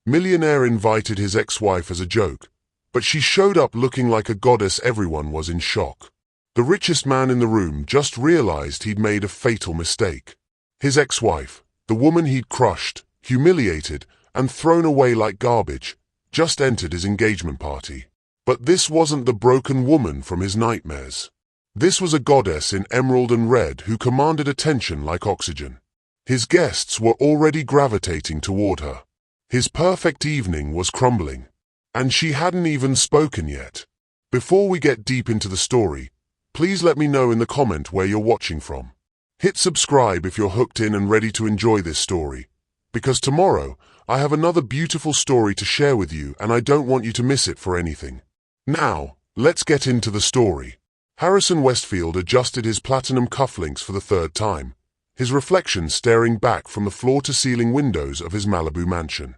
Millionaire invited his ex-wife as a joke, but she showed up looking like a goddess. Everyone was in shock. The richest man in the room just realized he'd made a fatal mistake. His ex-wife, the woman he'd crushed, humiliated, and thrown away like garbage, just entered his engagement party. But this wasn't the broken woman from his nightmares. This was a goddess in emerald and red who commanded attention like oxygen. His guests were already gravitating toward her. His perfect evening was crumbling. And she hadn't even spoken yet. Before we get deep into the story, please let me know in the comment where you're watching from. Hit subscribe if you're hooked in and ready to enjoy this story, because tomorrow I have another beautiful story to share with you and I don't want you to miss it for anything. Now, let's get into the story. Harrison Westfield adjusted his platinum cufflinks for the third time, his reflection staring back from the floor-to-ceiling windows of his Malibu mansion.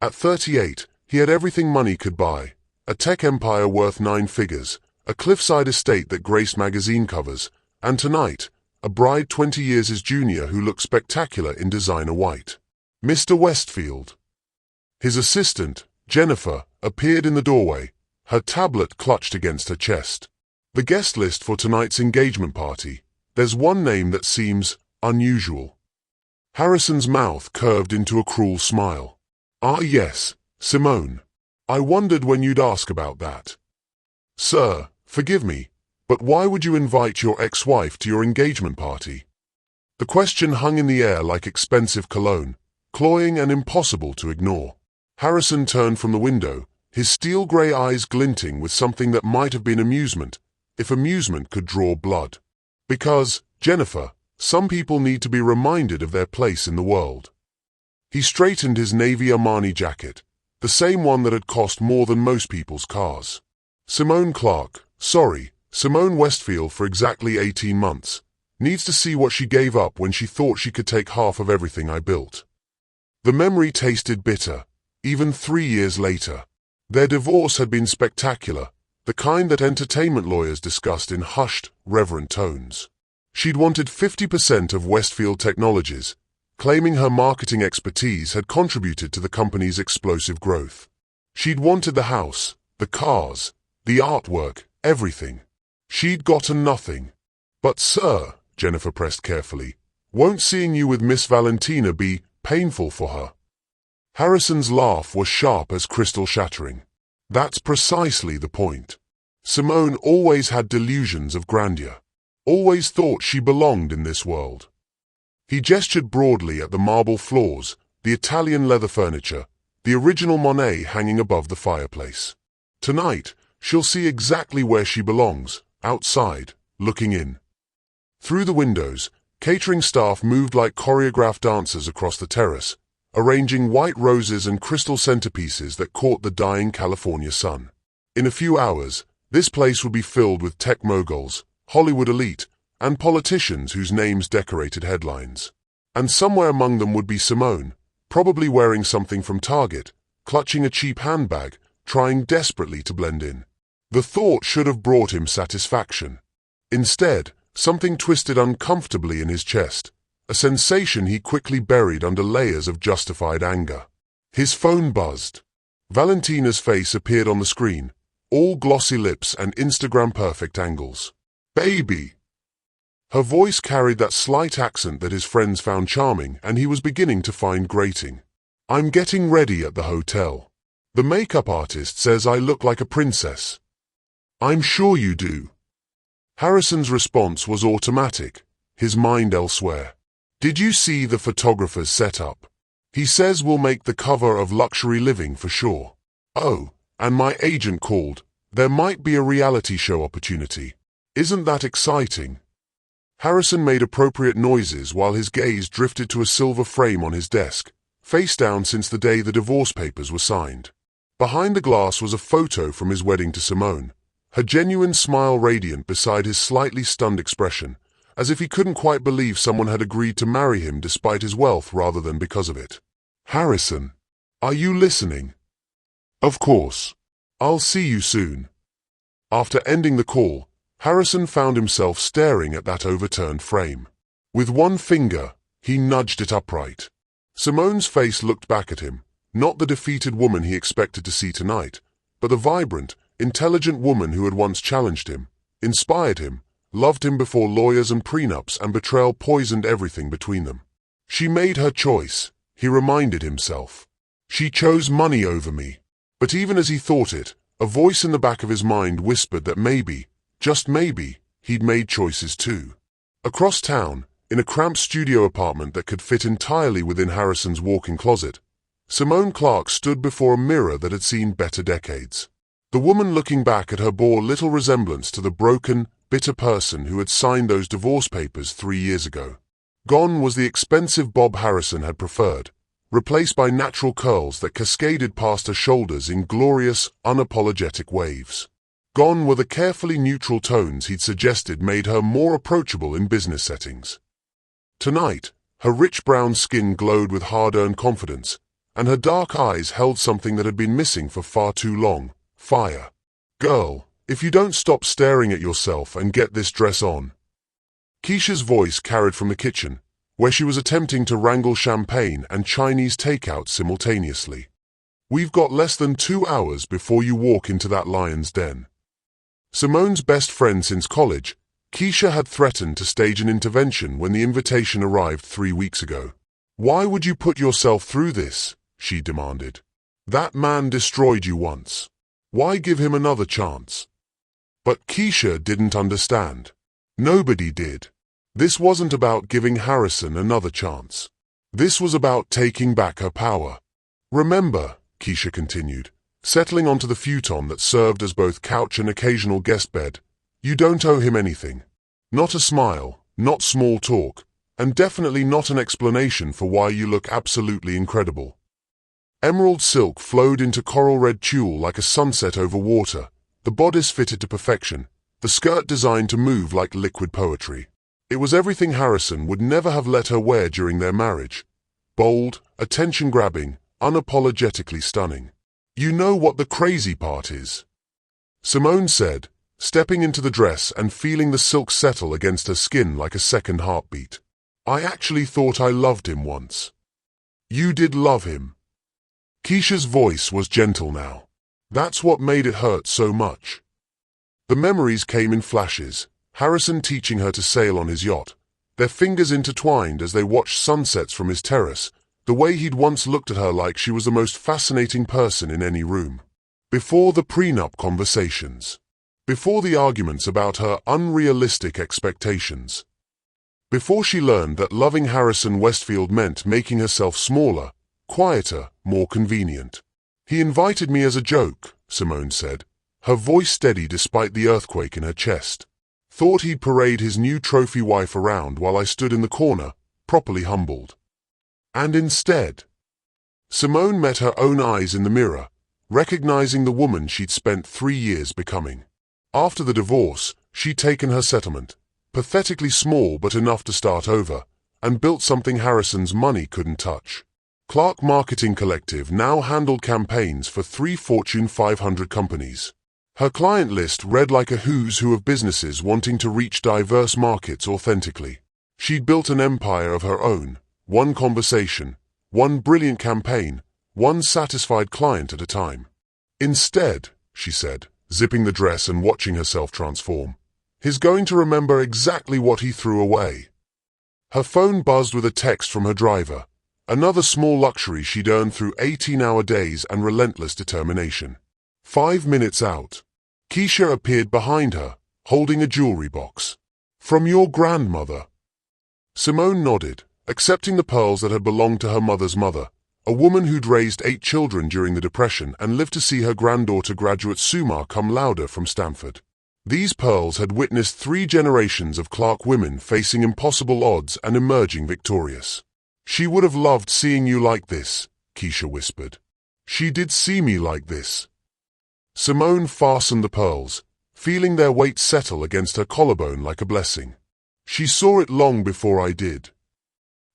At 38, he had everything money could buy: a tech empire worth 9 figures, a cliffside estate that graced magazine covers, and tonight, a bride 20 years his junior who looked spectacular in designer white. Mr. Westfield. His assistant, Jennifer, appeared in the doorway, her tablet clutched against her chest. The guest list for tonight's engagement party. There's one name that seems unusual. Harrison's mouth curved into a cruel smile. Ah yes, Simone. I wondered when you'd ask about that. Sir, forgive me, but why would you invite your ex-wife to your engagement party? The question hung in the air like expensive cologne, cloying and impossible to ignore. Harrison turned from the window, his steel-grey eyes glinting with something that might have been amusement, if amusement could draw blood. Because, Jennifer, some people need to be reminded of their place in the world. He straightened his navy Armani jacket, the same one that had cost more than most people's cars. Simone Clark, sorry, Simone Westfield for exactly 18 months, needs to see what she gave up when she thought she could take half of everything I built. The memory tasted bitter, even 3 years later. Their divorce had been spectacular, the kind that entertainment lawyers discussed in hushed, reverent tones. She'd wanted 50% of Westfield Technologies, claiming her marketing expertise had contributed to the company's explosive growth. She'd wanted the house, the cars, the artwork, everything. She'd gotten nothing. But sir, Jennifer pressed carefully, won't seeing you with Miss Valentina be painful for her? Harrison's laugh was sharp as crystal shattering. That's precisely the point. Simone always had delusions of grandeur. Always thought she belonged in this world. He gestured broadly at the marble floors, the Italian leather furniture, the original Monet hanging above the fireplace. Tonight, she'll see exactly where she belongs, outside, looking in. Through the windows, catering staff moved like choreographed dancers across the terrace, arranging white roses and crystal centerpieces that caught the dying California sun. In a few hours, this place would be filled with tech moguls, Hollywood elite, and politicians whose names decorated headlines. And somewhere among them would be Simone, probably wearing something from Target, clutching a cheap handbag, trying desperately to blend in. The thought should have brought him satisfaction. Instead, something twisted uncomfortably in his chest, a sensation he quickly buried under layers of justified anger. His phone buzzed. Valentina's face appeared on the screen, all glossy lips and Instagram-perfect angles. Baby! Her voice carried that slight accent that his friends found charming and he was beginning to find grating. I'm getting ready at the hotel. The makeup artist says I look like a princess. I'm sure you do. Harrison's response was automatic, his mind elsewhere. Did you see the photographer's setup? He says we'll make the cover of Luxury Living for sure. Oh, and my agent called. There might be a reality show opportunity. Isn't that exciting? Harrison made appropriate noises while his gaze drifted to a silver frame on his desk, face down since the day the divorce papers were signed. Behind the glass was a photo from his wedding to Simone, her genuine smile radiant beside his slightly stunned expression, as if he couldn't quite believe someone had agreed to marry him despite his wealth rather than because of it. Harrison, are you listening? Of course. I'll see you soon. After ending the call, Harrison found himself staring at that overturned frame. With one finger, he nudged it upright. Simone's face looked back at him, Not the defeated woman he expected to see tonight, but the vibrant, intelligent woman who had once challenged him, inspired him, loved him before lawyers and prenups and betrayal poisoned everything between them. She made her choice, he reminded himself. She chose money over me. But even as he thought it, a voice in the back of his mind whispered that maybe, just maybe, he'd made choices too. Across town, in a cramped studio apartment that could fit entirely within Harrison's walk-in closet, Simone Clark stood before a mirror that had seen better decades. The woman looking back at her bore little resemblance to the broken, bitter person who had signed those divorce papers 3 years ago. Gone was the expensive bob Harrison had preferred, replaced by natural curls that cascaded past her shoulders in glorious, unapologetic waves. Gone were the carefully neutral tones he'd suggested made her more approachable in business settings. Tonight, her rich brown skin glowed with hard-earned confidence, and her dark eyes held something that had been missing for far too long: fire. "Girl, if you don't stop staring at yourself and get this dress on." Keisha's voice carried from the kitchen, where she was attempting to wrangle champagne and Chinese takeout simultaneously. "We've got less than 2 hours before you walk into that lion's den." Simone's best friend since college, Keisha had threatened to stage an intervention when the invitation arrived 3 weeks ago. "Why would you put yourself through this?" she demanded. "That man destroyed you once. Why give him another chance?" But Keisha didn't understand. Nobody did. This wasn't about giving Harrison another chance. This was about taking back her power. "Remember," Keisha continued, settling onto the futon that served as both couch and occasional guest bed, "you don't owe him anything. Not a smile, not small talk, and definitely not an explanation for why you look absolutely incredible." Emerald silk flowed into coral red tulle like a sunset over water, the bodice fitted to perfection, the skirt designed to move like liquid poetry. It was everything Harrison would never have let her wear during their marriage. Bold, attention-grabbing, unapologetically stunning. "You know what the crazy part is?" Simone said, stepping into the dress and feeling the silk settle against her skin like a second heartbeat. "I actually thought I loved him once." "You did love him." Keisha's voice was gentle now. That's what made it hurt so much. The memories came in flashes, Harrison teaching her to sail on his yacht, their fingers intertwined as they watched sunsets from his terrace, the way he'd once looked at her like she was the most fascinating person in any room. Before the prenup conversations. Before the arguments about her unrealistic expectations. Before she learned that loving Harrison Westfield meant making herself smaller, quieter, more convenient. "He invited me as a joke," Simone said, her voice steady despite the earthquake in her chest. "Thought he'd parade his new trophy wife around while I stood in the corner, properly humbled. And instead..." Simone met her own eyes in the mirror, recognizing the woman she'd spent 3 years becoming. After the divorce, she'd taken her settlement, pathetically small but enough to start over, and built something Harrison's money couldn't touch. Clark Marketing Collective now handled campaigns for 3 Fortune 500 companies. Her client list read like a who's who of businesses wanting to reach diverse markets authentically. She'd built an empire of her own, one conversation, one brilliant campaign, one satisfied client at a time. "Instead," she said, zipping the dress and watching herself transform, "he's going to remember exactly what he threw away." Her phone buzzed with a text from her driver, another small luxury she'd earned through 18-hour days and relentless determination. 5 minutes out. Keisha appeared behind her, holding a jewelry box. "From your grandmother." Simone nodded, accepting the pearls that had belonged to her mother's mother, a woman who'd raised 8 children during the Depression and lived to see her granddaughter graduate summa cum laude from Stanford. These pearls had witnessed 3 generations of Clark women facing impossible odds and emerging victorious. "She would have loved seeing you like this," Keisha whispered. "She did see me like this." Simone fastened the pearls, feeling their weight settle against her collarbone like a blessing. "She saw it long before I did."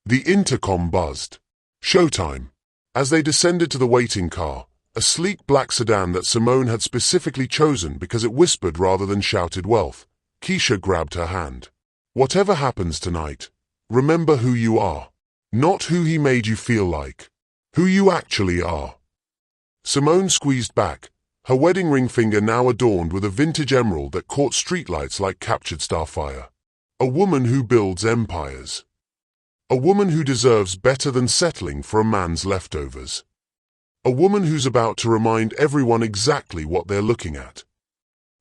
The intercom buzzed. Showtime. As they descended to the waiting car, a sleek black sedan that Simone had specifically chosen because it whispered rather than shouted wealth, Keisha grabbed her hand. "Whatever happens tonight, remember who you are. Not who he made you feel like. Who you actually are." Simone squeezed back, her wedding ring finger now adorned with a vintage emerald that caught streetlights like captured starfire. A woman who builds empires. A woman who deserves better than settling for a man's leftovers. A woman who's about to remind everyone exactly what they're looking at.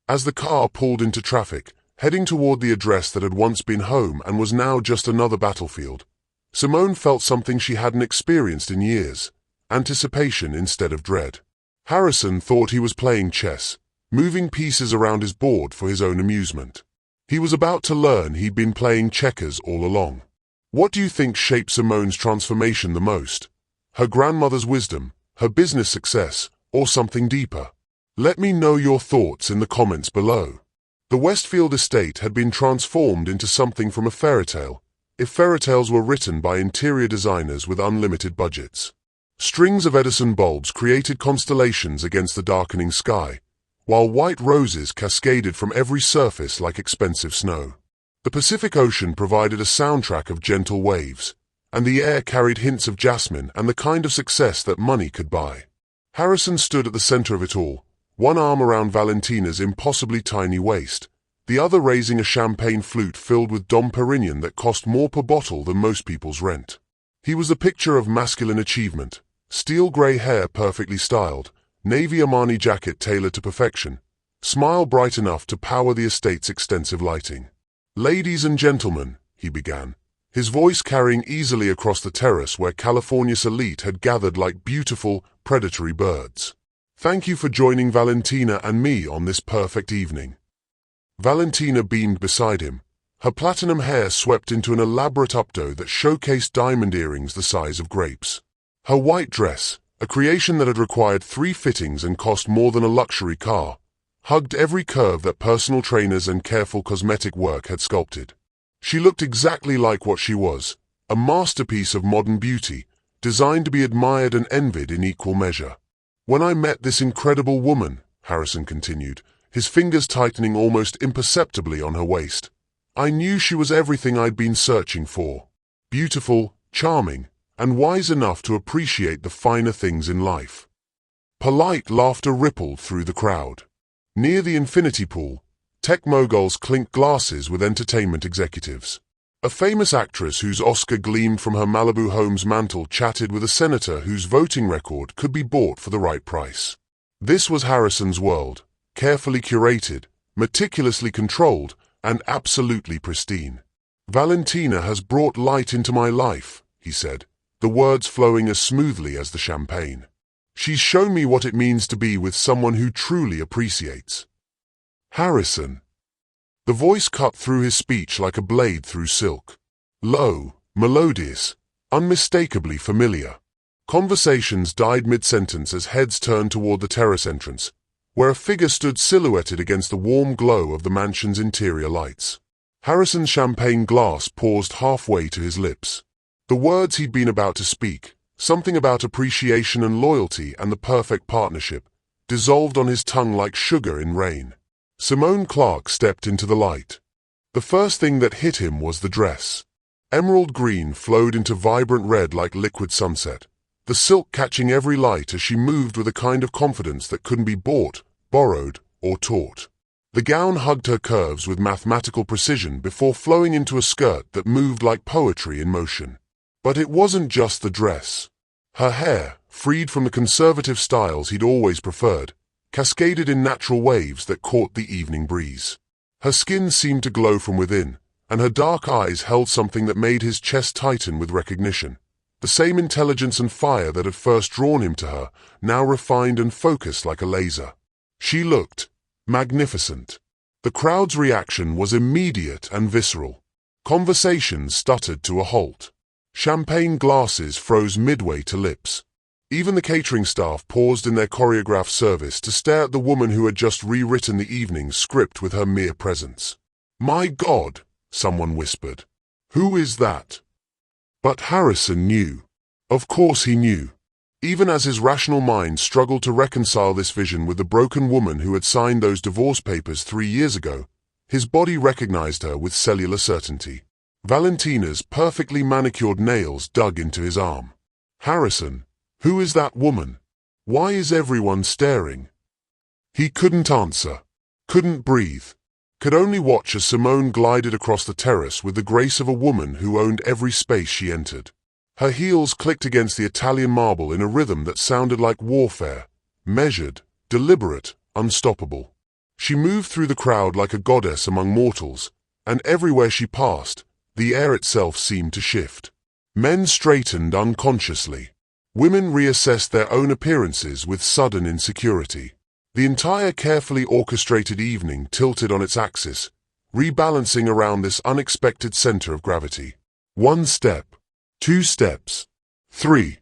As the car pulled into traffic, heading toward the address that had once been home and was now just another battlefield, Simone felt something she hadn't experienced in years, anticipation instead of dread. Harrison thought he was playing chess, moving pieces around his board for his own amusement. He was about to learn he'd been playing checkers all along. What do you think shaped Simone's transformation the most? Her grandmother's wisdom, her business success, or something deeper? Let me know your thoughts in the comments below. The Westfield estate had been transformed into something from a fairy tale, if fairy tales were written by interior designers with unlimited budgets. Strings of Edison bulbs created constellations against the darkening sky, while white roses cascaded from every surface like expensive snow. The Pacific Ocean provided a soundtrack of gentle waves, and the air carried hints of jasmine and the kind of success that money could buy. Harrison stood at the center of it all, one arm around Valentina's impossibly tiny waist, the other raising a champagne flute filled with Dom Perignon that cost more per bottle than most people's rent. He was the picture of masculine achievement, steel gray hair perfectly styled, navy Armani jacket tailored to perfection, smile bright enough to power the estate's extensive lighting. "Ladies and gentlemen," he began, his voice carrying easily across the terrace where California's elite had gathered like beautiful, predatory birds. "Thank you for joining Valentina and me on this perfect evening." Valentina beamed beside him, her platinum hair swept into an elaborate updo that showcased diamond earrings the size of grapes. Her white dress, a creation that had required 3 fittings and cost more than a luxury car, hugged every curve that personal trainers and careful cosmetic work had sculpted. She looked exactly like what she was, a masterpiece of modern beauty, designed to be admired and envied in equal measure. "When I met this incredible woman," Harrison continued, his fingers tightening almost imperceptibly on her waist, "I knew she was everything I'd been searching for. Beautiful, charming, and wise enough to appreciate the finer things in life." Polite laughter rippled through the crowd. Near the infinity pool, tech moguls clinked glasses with entertainment executives. A famous actress whose Oscar gleamed from her Malibu home's mantel chatted with a senator whose voting record could be bought for the right price. This was Harrison's world, carefully curated, meticulously controlled, and absolutely pristine. "Valentina has brought light into my life," he said, the words flowing as smoothly as the champagne. "She's shown me what it means to be with someone who truly appreciates." "Harrison." The voice cut through his speech like a blade through silk. Low, melodious, unmistakably familiar. Conversations died mid-sentence as heads turned toward the terrace entrance, where a figure stood silhouetted against the warm glow of the mansion's interior lights. Harrison's champagne glass paused halfway to his lips. The words he'd been about to speak, something about appreciation and loyalty and the perfect partnership, dissolved on his tongue like sugar in rain. Simone Clark stepped into the light. The first thing that hit him was the dress. Emerald green flowed into vibrant red like liquid sunset, the silk catching every light as she moved with a kind of confidence that couldn't be bought, borrowed, or taught. The gown hugged her curves with mathematical precision before flowing into a skirt that moved like poetry in motion. But it wasn't just the dress. Her hair, freed from the conservative styles he'd always preferred, cascaded in natural waves that caught the evening breeze. Her skin seemed to glow from within, and her dark eyes held something that made his chest tighten with recognition. The same intelligence and fire that had first drawn him to her, now refined and focused like a laser. She looked magnificent. The crowd's reaction was immediate and visceral. Conversations stuttered to a halt. Champagne glasses froze midway to lips. Even the catering staff paused in their choreographed service to stare at the woman who had just rewritten the evening's script with her mere presence. "My God," someone whispered. "Who is that?" But Harrison knew. Of course he knew. Even as his rational mind struggled to reconcile this vision with the broken woman who had signed those divorce papers 3 years ago, his body recognized her with cellular certainty. Valentina's perfectly manicured nails dug into his arm. "Harrison, who is that woman?" Why is everyone staring? He couldn't answer, couldn't breathe, could only watch as Simone glided across the terrace with the grace of a woman who owned every space she entered. Her heels clicked against the Italian marble in a rhythm that sounded like warfare, measured, deliberate, unstoppable. She moved through the crowd like a goddess among mortals, and everywhere she passed, the air itself seemed to shift. Men straightened unconsciously. Women reassessed their own appearances with sudden insecurity. The entire carefully orchestrated evening tilted on its axis, rebalancing around this unexpected center of gravity. 1 step, 2 steps, 3.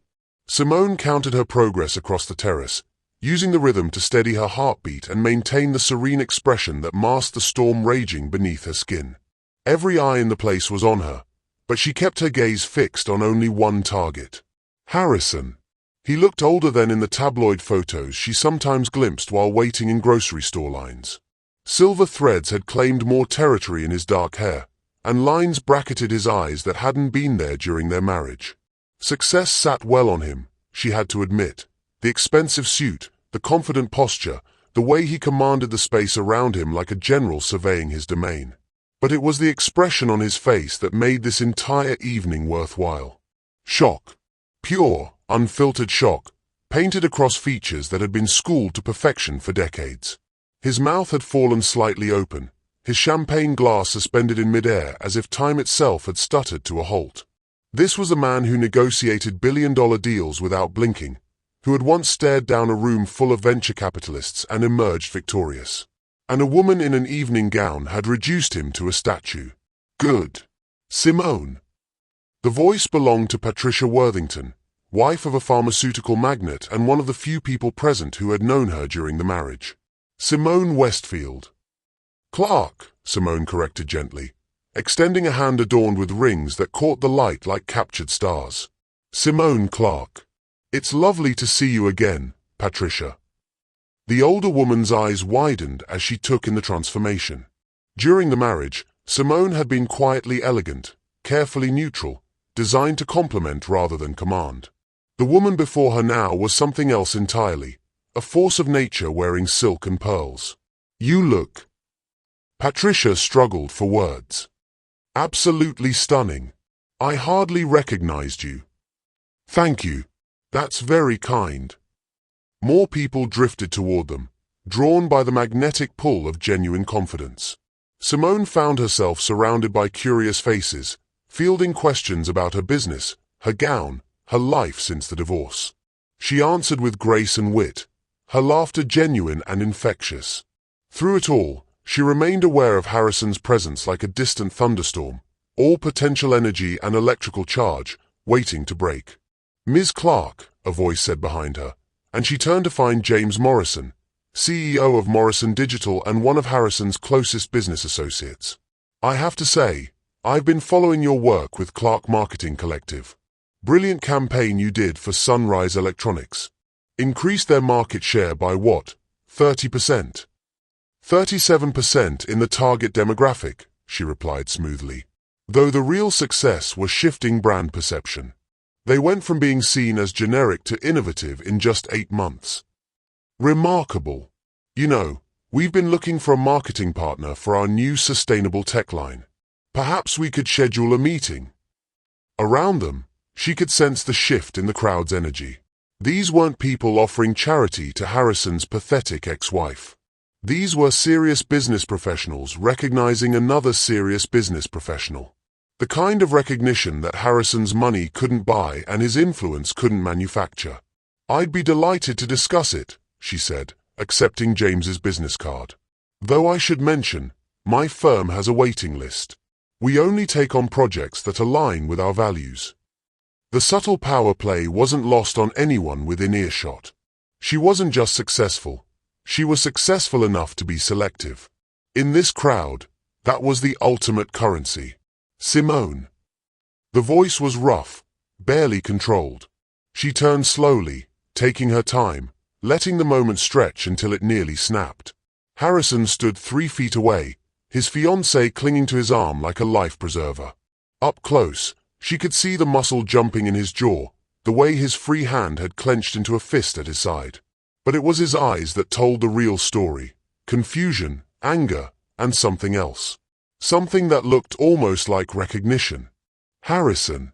Simone counted her progress across the terrace, using the rhythm to steady her heartbeat and maintain the serene expression that masked the storm raging beneath her skin. Every eye in the place was on her, but she kept her gaze fixed on only one target. Harrison. He looked older than in the tabloid photos she sometimes glimpsed while waiting in grocery store lines. Silver threads had claimed more territory in his dark hair, and lines bracketed his eyes that hadn't been there during their marriage. Success sat well on him, she had to admit. The expensive suit, the confident posture, the way he commanded the space around him like a general surveying his domain. But it was the expression on his face that made this entire evening worthwhile. Shock. Pure, unfiltered shock, painted across features that had been schooled to perfection for decades. His mouth had fallen slightly open, his champagne glass suspended in midair as if time itself had stuttered to a halt. This was a man who negotiated billion-dollar deals without blinking, who had once stared down a room full of venture capitalists and emerged victorious. And a woman in an evening gown had reduced him to a statue. Good. Simone. The voice belonged to Patricia Worthington, wife of a pharmaceutical magnate and one of the few people present who had known her during the marriage. Simone Westfield. Clark, Simone corrected gently, extending a hand adorned with rings that caught the light like captured stars. Simone Clark. It's lovely to see you again, Patricia. The older woman's eyes widened as she took in the transformation. During the marriage, Simone had been quietly elegant, carefully neutral, designed to complement rather than command. The woman before her now was something else entirely, a force of nature wearing silk and pearls. You look. Patricia struggled for words. Absolutely stunning. I hardly recognized you. Thank you. That's very kind. More people drifted toward them, drawn by the magnetic pull of genuine confidence. Simone found herself surrounded by curious faces, fielding questions about her business, her gown, her life since the divorce. She answered with grace and wit, her laughter genuine and infectious. Through it all, she remained aware of Harrison's presence like a distant thunderstorm, all potential energy and electrical charge, waiting to break. Ms. Clark, a voice said behind her, and she turned to find James Morrison, CEO of Morrison Digital and one of Harrison's closest business associates. I have to say, I've been following your work with Clark Marketing Collective. Brilliant campaign you did for Sunrise Electronics. Increased their market share by what? 30%. 37% in the target demographic, she replied smoothly. Though the real success was shifting brand perception. They went from being seen as generic to innovative in just 8 months. Remarkable. You know, we've been looking for a marketing partner for our new sustainable tech line. Perhaps we could schedule a meeting. Around them, she could sense the shift in the crowd's energy. These weren't people offering charity to Harrison's pathetic ex-wife. These were serious business professionals recognizing another serious business professional. The kind of recognition that Harrison's money couldn't buy and his influence couldn't manufacture. I'd be delighted to discuss it, she said, accepting James's business card. Though I should mention, my firm has a waiting list. We only take on projects that align with our values. The subtle power play wasn't lost on anyone within earshot. She wasn't just successful. She was successful enough to be selective. In this crowd, that was the ultimate currency. Simone. The voice was rough, barely controlled. She turned slowly, taking her time, letting the moment stretch until it nearly snapped. Harrison stood 3 feet away, his fiancée clinging to his arm like a life preserver. Up close, she could see the muscle jumping in his jaw, the way his free hand had clenched into a fist at his side. But it was his eyes that told the real story. Confusion, anger, and something else. Something that looked almost like recognition. Harrison.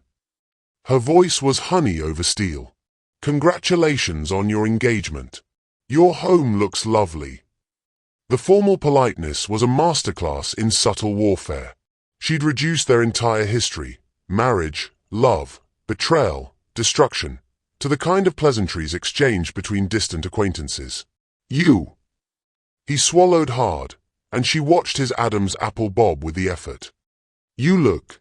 Her voice was honey over steel. Congratulations on your engagement. Your home looks lovely. The formal politeness was a masterclass in subtle warfare. She'd reduced their entire history, marriage, love, betrayal, destruction, to the kind of pleasantries exchanged between distant acquaintances. You. He swallowed hard, and she watched his Adam's apple bob with the effort. You look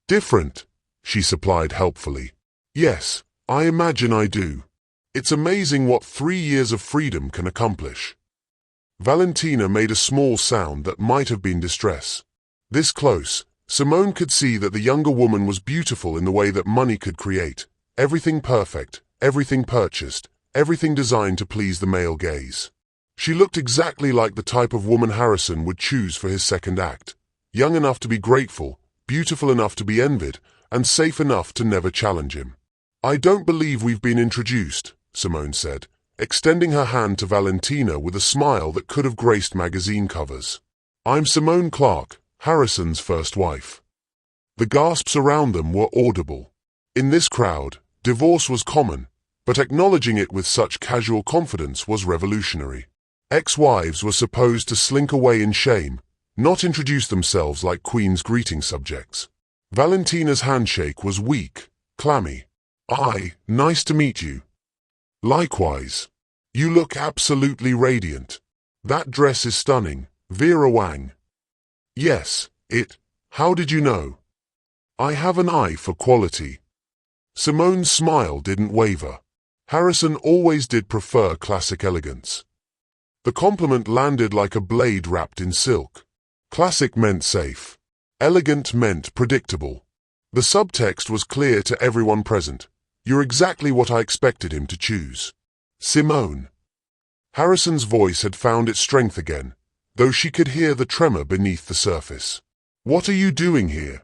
different, she supplied helpfully. Yes, I imagine I do. It's amazing what 3 years of freedom can accomplish. Valentina made a small sound that might have been distress. This close, Simone could see that the younger woman was beautiful in the way that money could create. Everything perfect, everything purchased, everything designed to please the male gaze. She looked exactly like the type of woman Harrison would choose for his second act. Young enough to be grateful, beautiful enough to be envied, and safe enough to never challenge him. I don't believe we've been introduced, Simone said, extending her hand to Valentina with a smile that could have graced magazine covers. I'm Simone Clark, Harrison's first wife. The gasps around them were audible. In this crowd, divorce was common, but acknowledging it with such casual confidence was revolutionary. Ex-wives were supposed to slink away in shame, not introduce themselves like Queen's greeting subjects. Valentina's handshake was weak, clammy. Nice to meet you. Likewise. You look absolutely radiant. That dress is stunning, Vera Wang. Yes, how did you know? I have an eye for quality. Simone's smile didn't waver. Harrison always did prefer classic elegance. The compliment landed like a blade wrapped in silk. Classic meant safe. Elegant meant predictable. The subtext was clear to everyone present. You're exactly what I expected him to choose. Simone. Harrison's voice had found its strength again, though she could hear the tremor beneath the surface. What are you doing here?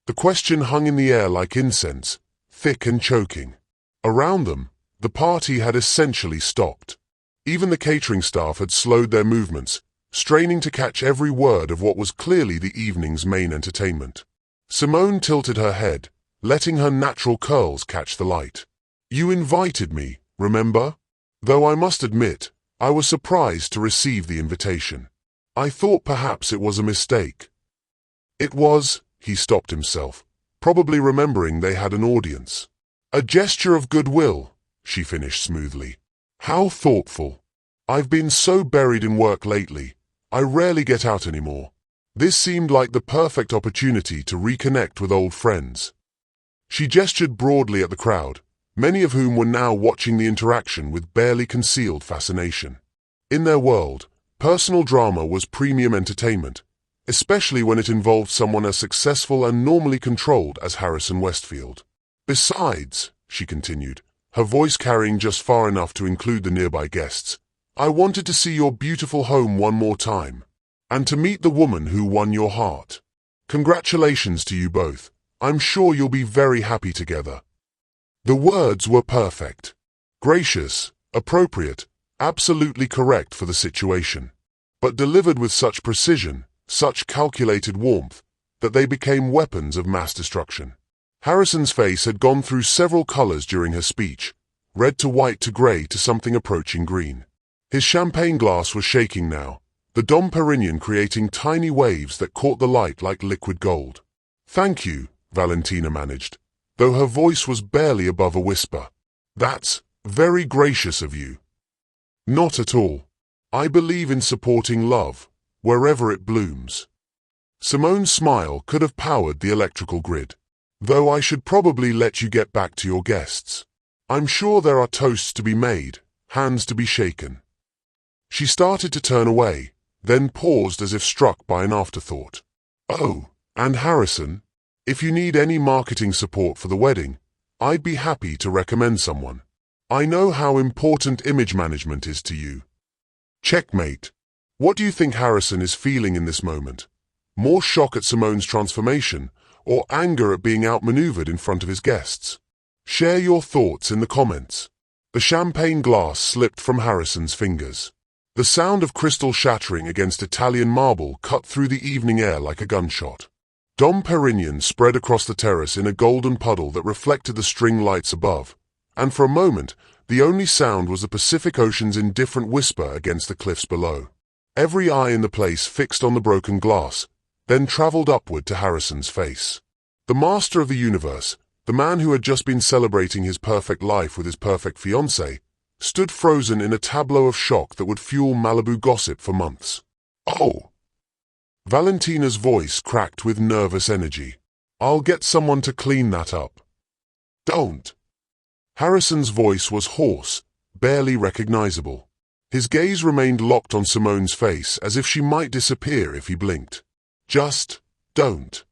The question hung in the air like incense, thick and choking. Around them, the party had essentially stopped. Even the catering staff had slowed their movements, straining to catch every word of what was clearly the evening's main entertainment. Simone tilted her head, letting her natural curls catch the light. You invited me, remember? Though I must admit, I was surprised to receive the invitation. I thought perhaps it was a mistake. It was, he stopped himself, probably remembering they had an audience. A gesture of goodwill, she finished smoothly. How thoughtful. I've been so buried in work lately, I rarely get out anymore. This seemed like the perfect opportunity to reconnect with old friends. She gestured broadly at the crowd, many of whom were now watching the interaction with barely concealed fascination. In their world, personal drama was premium entertainment, especially when it involved someone as successful and normally controlled as Harrison Westfield. Besides, she continued, her voice carrying just far enough to include the nearby guests, I wanted to see your beautiful home one more time, and to meet the woman who won your heart. Congratulations to you both. I'm sure you'll be very happy together. The words were perfect. Gracious, appropriate, absolutely correct for the situation, but delivered with such precision, such calculated warmth, that they became weapons of mass destruction. Harrison's face had gone through several colors during her speech, red to white to gray to something approaching green. His champagne glass was shaking now, the Dom Perignon creating tiny waves that caught the light like liquid gold. Thank you, Valentina managed, though her voice was barely above a whisper. That's very gracious of you. Not at all. I believe in supporting love, wherever it blooms. Simone's smile could have powered the electrical grid. Though I should probably let you get back to your guests. I'm sure there are toasts to be made, hands to be shaken. She started to turn away, then paused as if struck by an afterthought. Oh, and Harrison, if you need any marketing support for the wedding, I'd be happy to recommend someone. I know how important image management is to you. Checkmate. What do you think Harrison is feeling in this moment? More shock at Simone's transformation, or anger at being outmaneuvered in front of his guests? Share your thoughts in the comments. The champagne glass slipped from Harrison's fingers. The sound of crystal shattering against Italian marble cut through the evening air like a gunshot. Dom Perignon spread across the terrace in a golden puddle that reflected the string lights above, and for a moment, the only sound was the Pacific Ocean's indifferent whisper against the cliffs below. Every eye in the place fixed on the broken glass, then traveled upward to Harrison's face. The master of the universe, the man who had just been celebrating his perfect life with his perfect fiancée, stood frozen in a tableau of shock that would fuel Malibu gossip for months. "Oh!" Valentina's voice cracked with nervous energy. "I'll get someone to clean that up." "Don't." Harrison's voice was hoarse, barely recognizable. His gaze remained locked on Simone's face as if she might disappear if he blinked. "Just don't."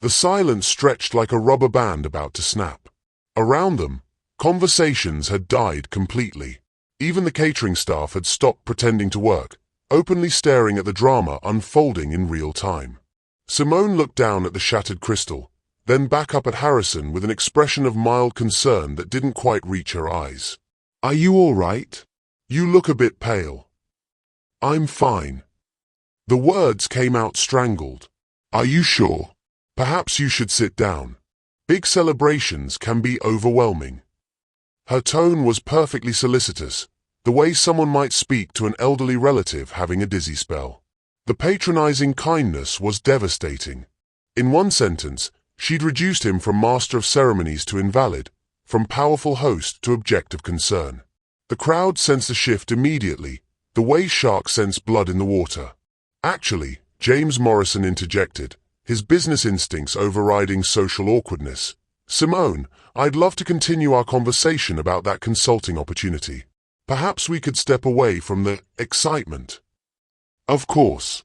The silence stretched like a rubber band about to snap. Around them, conversations had died completely. Even the catering staff had stopped pretending to work, openly staring at the drama unfolding in real time. Simone looked down at the shattered crystal, then back up at Harrison with an expression of mild concern that didn't quite reach her eyes. "Are you all right? You look a bit pale." "I'm fine." The words came out strangled. "Are you sure? Perhaps you should sit down. Big celebrations can be overwhelming." Her tone was perfectly solicitous, the way someone might speak to an elderly relative having a dizzy spell. The patronizing kindness was devastating. In one sentence, she'd reduced him from master of ceremonies to invalid, from powerful host to object of concern. The crowd sensed a shift immediately, the way sharks sense blood in the water. "Actually," James Morrison interjected, his business instincts overriding social awkwardness, "Simone, I'd love to continue our conversation about that consulting opportunity. Perhaps we could step away from the excitement." "Of course."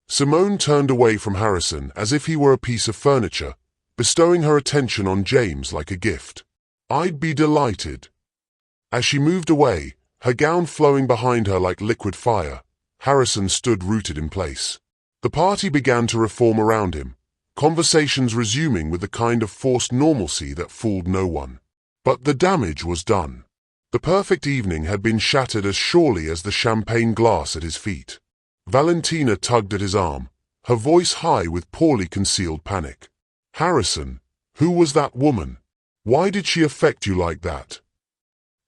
Simone turned away from Harrison as if he were a piece of furniture, bestowing her attention on James like a gift. "I'd be delighted." As she moved away, her gown flowing behind her like liquid fire, Harrison stood rooted in place. The party began to reform around him, conversations resuming with the kind of forced normalcy that fooled no one. But the damage was done. The perfect evening had been shattered as surely as the champagne glass at his feet. Valentina tugged at his arm, her voice high with poorly concealed panic. "Harrison, who was that woman? Why did she affect you like that?"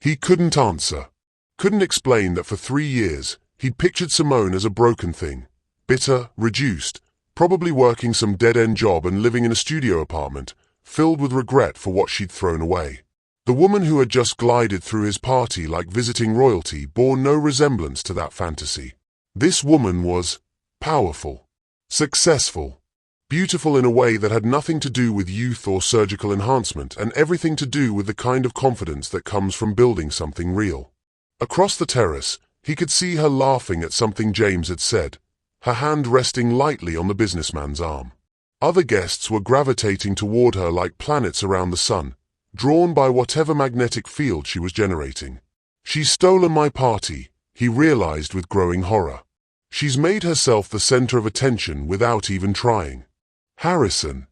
He couldn't answer. Couldn't explain that for 3 years, he'd pictured Simone as a broken thing, bitter, reduced, probably working some dead-end job and living in a studio apartment, filled with regret for what she'd thrown away. The woman who had just glided through his party like visiting royalty bore no resemblance to that fantasy. This woman was powerful, successful, beautiful in a way that had nothing to do with youth or surgical enhancement and everything to do with the kind of confidence that comes from building something real. Across the terrace, he could see her laughing at something James had said, her hand resting lightly on the businessman's arm. Other guests were gravitating toward her like planets around the sun, drawn by whatever magnetic field she was generating. "She's stolen my party," he realized with growing horror. "She's made herself the center of attention without even trying." "Harrison."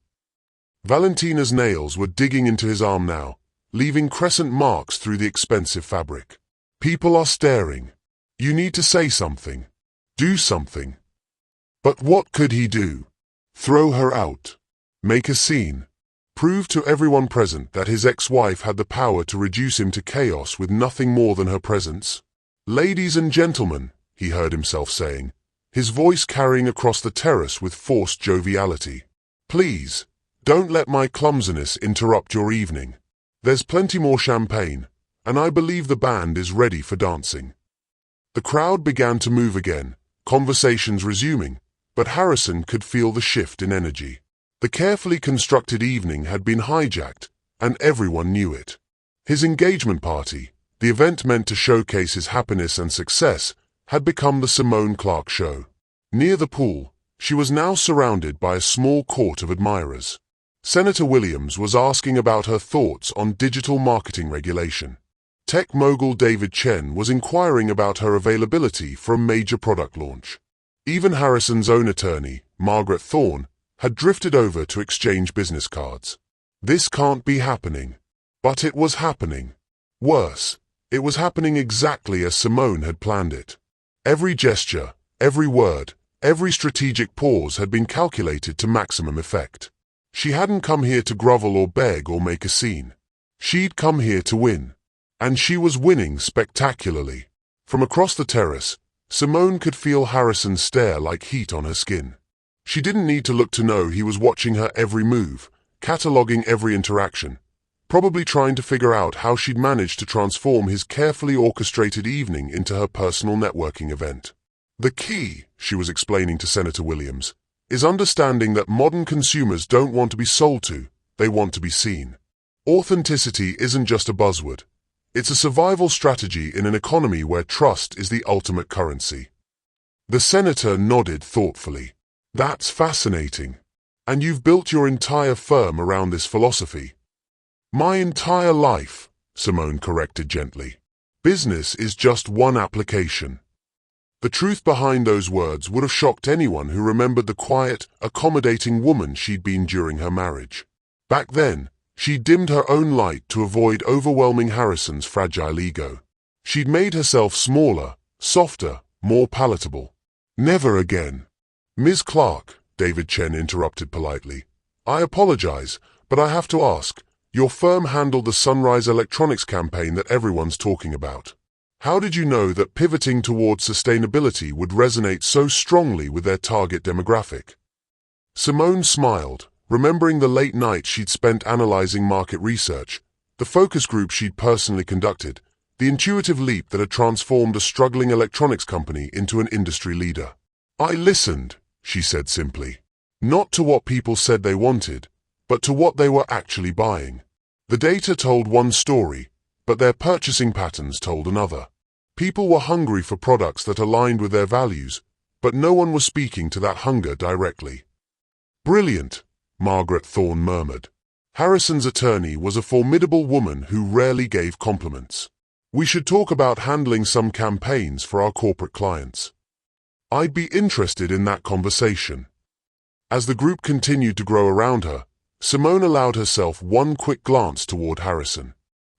Valentina's nails were digging into his arm now, leaving crescent marks through the expensive fabric. "People are staring. You need to say something. Do something." But what could he do? Throw her out? Make a scene? Prove to everyone present that his ex-wife had the power to reduce him to chaos with nothing more than her presence? "Ladies and gentlemen," he heard himself saying, his voice carrying across the terrace with forced joviality. "Please, don't let my clumsiness interrupt your evening. There's plenty more champagne, and I believe the band is ready for dancing." The crowd began to move again, conversations resuming, but Harrison could feel the shift in energy. The carefully constructed evening had been hijacked, and everyone knew it. His engagement party, the event meant to showcase his happiness and success, had become the Simone Clark show. Near the pool, she was now surrounded by a small court of admirers. Senator Williams was asking about her thoughts on digital marketing regulation. Tech mogul David Chen was inquiring about her availability for a major product launch. Even Harrison's own attorney, Margaret Thorne, had drifted over to exchange business cards. "This can't be happening." But it was happening. Worse, it was happening exactly as Simone had planned it. Every gesture, every word, every strategic pause had been calculated to maximum effect. She hadn't come here to grovel or beg or make a scene. She'd come here to win. And she was winning spectacularly. From across the terrace, Simone could feel Harrison's stare like heat on her skin. She didn't need to look to know he was watching her every move, cataloguing every interaction, probably trying to figure out how she'd managed to transform his carefully orchestrated evening into her personal networking event. The key, she was explaining to Senator Williams, is understanding that modern consumers don't want to be sold to, they want to be seen. Authenticity isn't just a buzzword. It's a survival strategy in an economy where trust is the ultimate currency. The senator nodded thoughtfully. That's fascinating. And you've built your entire firm around this philosophy. My entire life, Simone corrected gently. Business is just one application. The truth behind those words would have shocked anyone who remembered the quiet, accommodating woman she'd been during her marriage. Back then, she dimmed her own light to avoid overwhelming Harrison's fragile ego. She'd made herself smaller, softer, more palatable. Never again. Ms. Clark, David Chen interrupted politely. I apologize, but I have to ask, your firm handled the Sunrise Electronics campaign that everyone's talking about. How did you know that pivoting towards sustainability would resonate so strongly with their target demographic? Simone smiled, remembering the late nights she'd spent analyzing market research, the focus group she'd personally conducted, the intuitive leap that had transformed a struggling electronics company into an industry leader. I listened, she said simply. Not to what people said they wanted, but to what they were actually buying. The data told one story, but their purchasing patterns told another. People were hungry for products that aligned with their values, but no one was speaking to that hunger directly. Brilliant, Margaret Thorne murmured. Harrison's attorney was a formidable woman who rarely gave compliments. We should talk about handling some campaigns for our corporate clients. I'd be interested in that conversation. As the group continued to grow around her, Simone allowed herself one quick glance toward Harrison.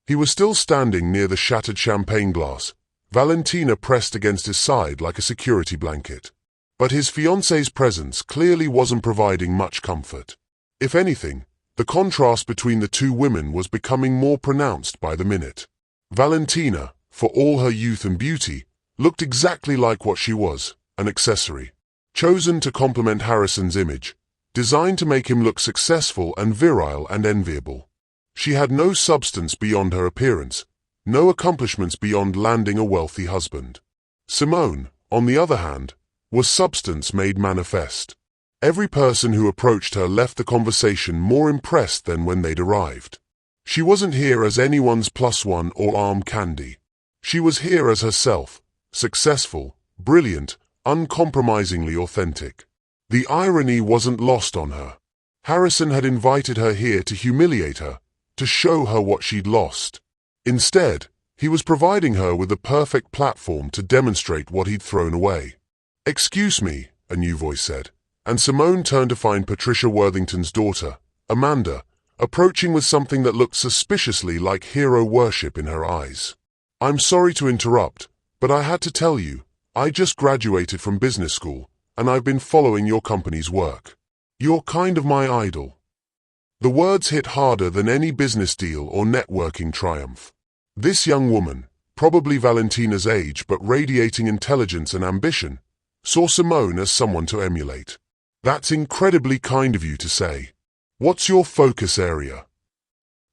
He was still standing near the shattered champagne glass, Valentina pressed against his side like a security blanket. But his fiancée's presence clearly wasn't providing much comfort. If anything, the contrast between the two women was becoming more pronounced by the minute. Valentina, for all her youth and beauty, looked exactly like what she was, an accessory. Chosen to complement Harrison's image, designed to make him look successful and virile and enviable. She had no substance beyond her appearance, no accomplishments beyond landing a wealthy husband. Simone, on the other hand, was substance made manifest. Every person who approached her left the conversation more impressed than when they'd arrived. She wasn't here as anyone's plus one or arm candy. She was here as herself, successful, brilliant, uncompromisingly authentic. The irony wasn't lost on her. Harrison had invited her here to humiliate her, to show her what she'd lost. Instead, he was providing her with the perfect platform to demonstrate what he'd thrown away. Excuse me, a new voice said, and Simone turned to find Patricia Worthington's daughter, Amanda, approaching with something that looked suspiciously like hero worship in her eyes. I'm sorry to interrupt, but I had to tell you, I just graduated from business school, and I've been following your company's work. You're kind of my idol. The words hit harder than any business deal or networking triumph. This young woman, probably Valentina's age but radiating intelligence and ambition, saw Simone as someone to emulate. That's incredibly kind of you to say. What's your focus area?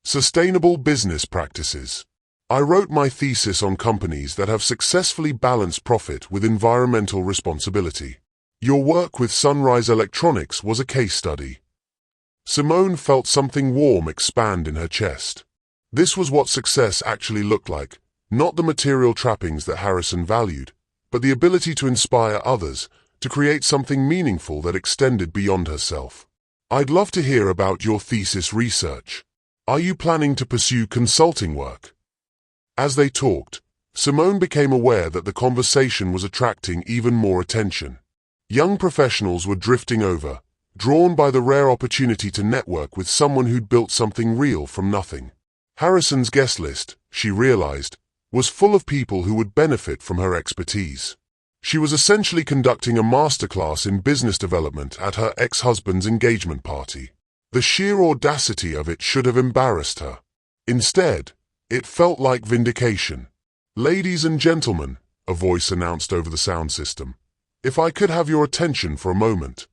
Sustainable business practices. I wrote my thesis on companies that have successfully balanced profit with environmental responsibility. Your work with Sunrise Electronics was a case study. Simone felt something warm expand in her chest. This was what success actually looked like, not the material trappings that Harrison valued, but the ability to inspire others, to create something meaningful that extended beyond herself. I'd love to hear about your thesis research. Are you planning to pursue consulting work? As they talked, Simone became aware that the conversation was attracting even more attention. Young professionals were drifting over, drawn by the rare opportunity to network with someone who'd built something real from nothing. Harrison's guest list, she realized, was full of people who would benefit from her expertise. She was essentially conducting a masterclass in business development at her ex-husband's engagement party. The sheer audacity of it should have embarrassed her. Instead, it felt like vindication. "Ladies and gentlemen," a voice announced over the sound system, "if I could have your attention for a moment."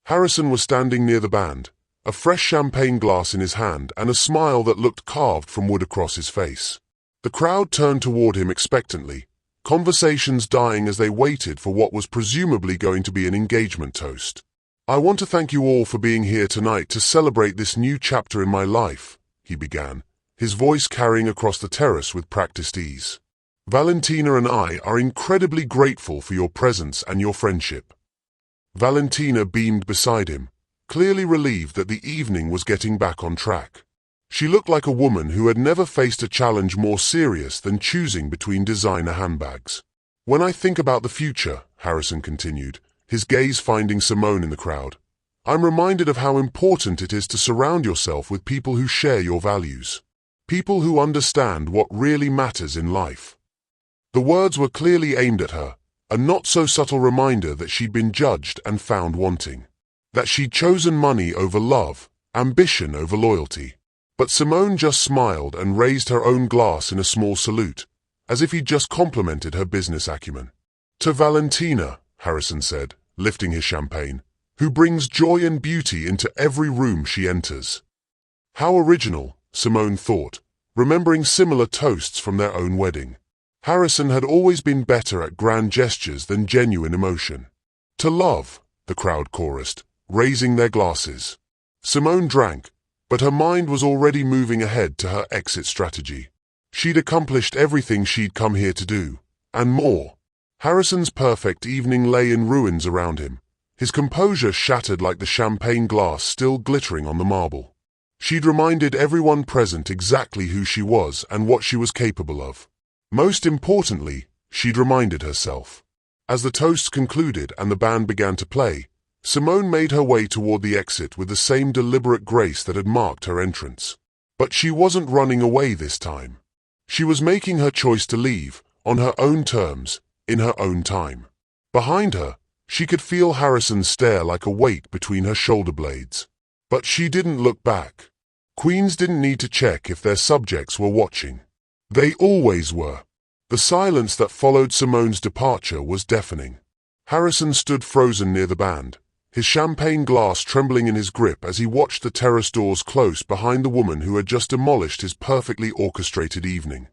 Harrison was standing near the band, a fresh champagne glass in his hand and a smile that looked carved from wood across his face. The crowd turned toward him expectantly, conversations dying as they waited for what was presumably going to be an engagement toast. "I want to thank you all for being here tonight to celebrate this new chapter in my life," he began, his voice carrying across the terrace with practiced ease. "Valentina and I are incredibly grateful for your presence and your friendship." Valentina beamed beside him, clearly relieved that the evening was getting back on track. She looked like a woman who had never faced a challenge more serious than choosing between designer handbags. "When I think about the future," Harrison continued, his gaze finding Simone in the crowd, "I'm reminded of how important it is to surround yourself with people who share your values. People who understand what really matters in life." The words were clearly aimed at her, a not-so-subtle reminder that she'd been judged and found wanting. That she'd chosen money over love, ambition over loyalty. But Simone just smiled and raised her own glass in a small salute, as if he'd just complimented her business acumen. "To Valentina," Harrison said, lifting his champagne, "who brings joy and beauty into every room she enters." How original, Simone thought, remembering similar toasts from their own wedding. Harrison had always been better at grand gestures than genuine emotion. "To love," the crowd chorused, raising their glasses. Simone drank, but her mind was already moving ahead to her exit strategy. She'd accomplished everything she'd come here to do, and more. Harrison's perfect evening lay in ruins around him, his composure shattered like the champagne glass still glittering on the marble. She'd reminded everyone present exactly who she was and what she was capable of. Most importantly, she'd reminded herself. As the toasts concluded and the band began to play, Simone made her way toward the exit with the same deliberate grace that had marked her entrance. But she wasn't running away this time. She was making her choice to leave, on her own terms, in her own time. Behind her, she could feel Harrison stare like a weight between her shoulder blades. But she didn't look back. Queens didn't need to check if their subjects were watching. They always were. The silence that followed Simone's departure was deafening. Harrison stood frozen near the band, his champagne glass trembling in his grip as he watched the terrace doors close behind the woman who had just demolished his perfectly orchestrated evening.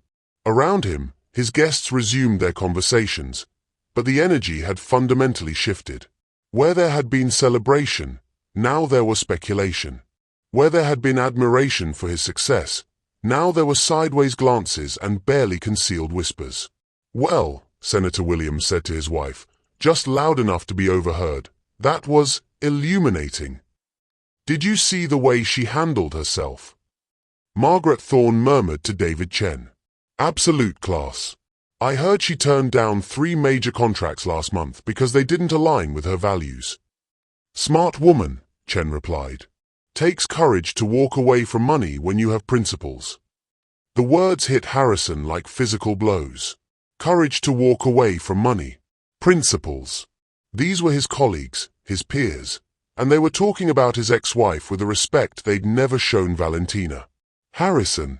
Around him, his guests resumed their conversations, but the energy had fundamentally shifted. Where there had been celebration, now there was speculation. Where there had been admiration for his success, now there were sideways glances and barely concealed whispers. "Well," Senator Williams said to his wife, just loud enough to be overheard, "that was illuminating. Did you see the way she handled herself?" Margaret Thorne murmured to David Chen, "Absolute class. I heard she turned down 3 major contracts last month because they didn't align with her values." "Smart woman," Chen replied. "Takes courage to walk away from money when you have principles." The words hit Harrison like physical blows. Courage to walk away from money. Principles. These were his colleagues, his peers, and they were talking about his ex-wife with a respect they'd never shown Valentina. "Harrison."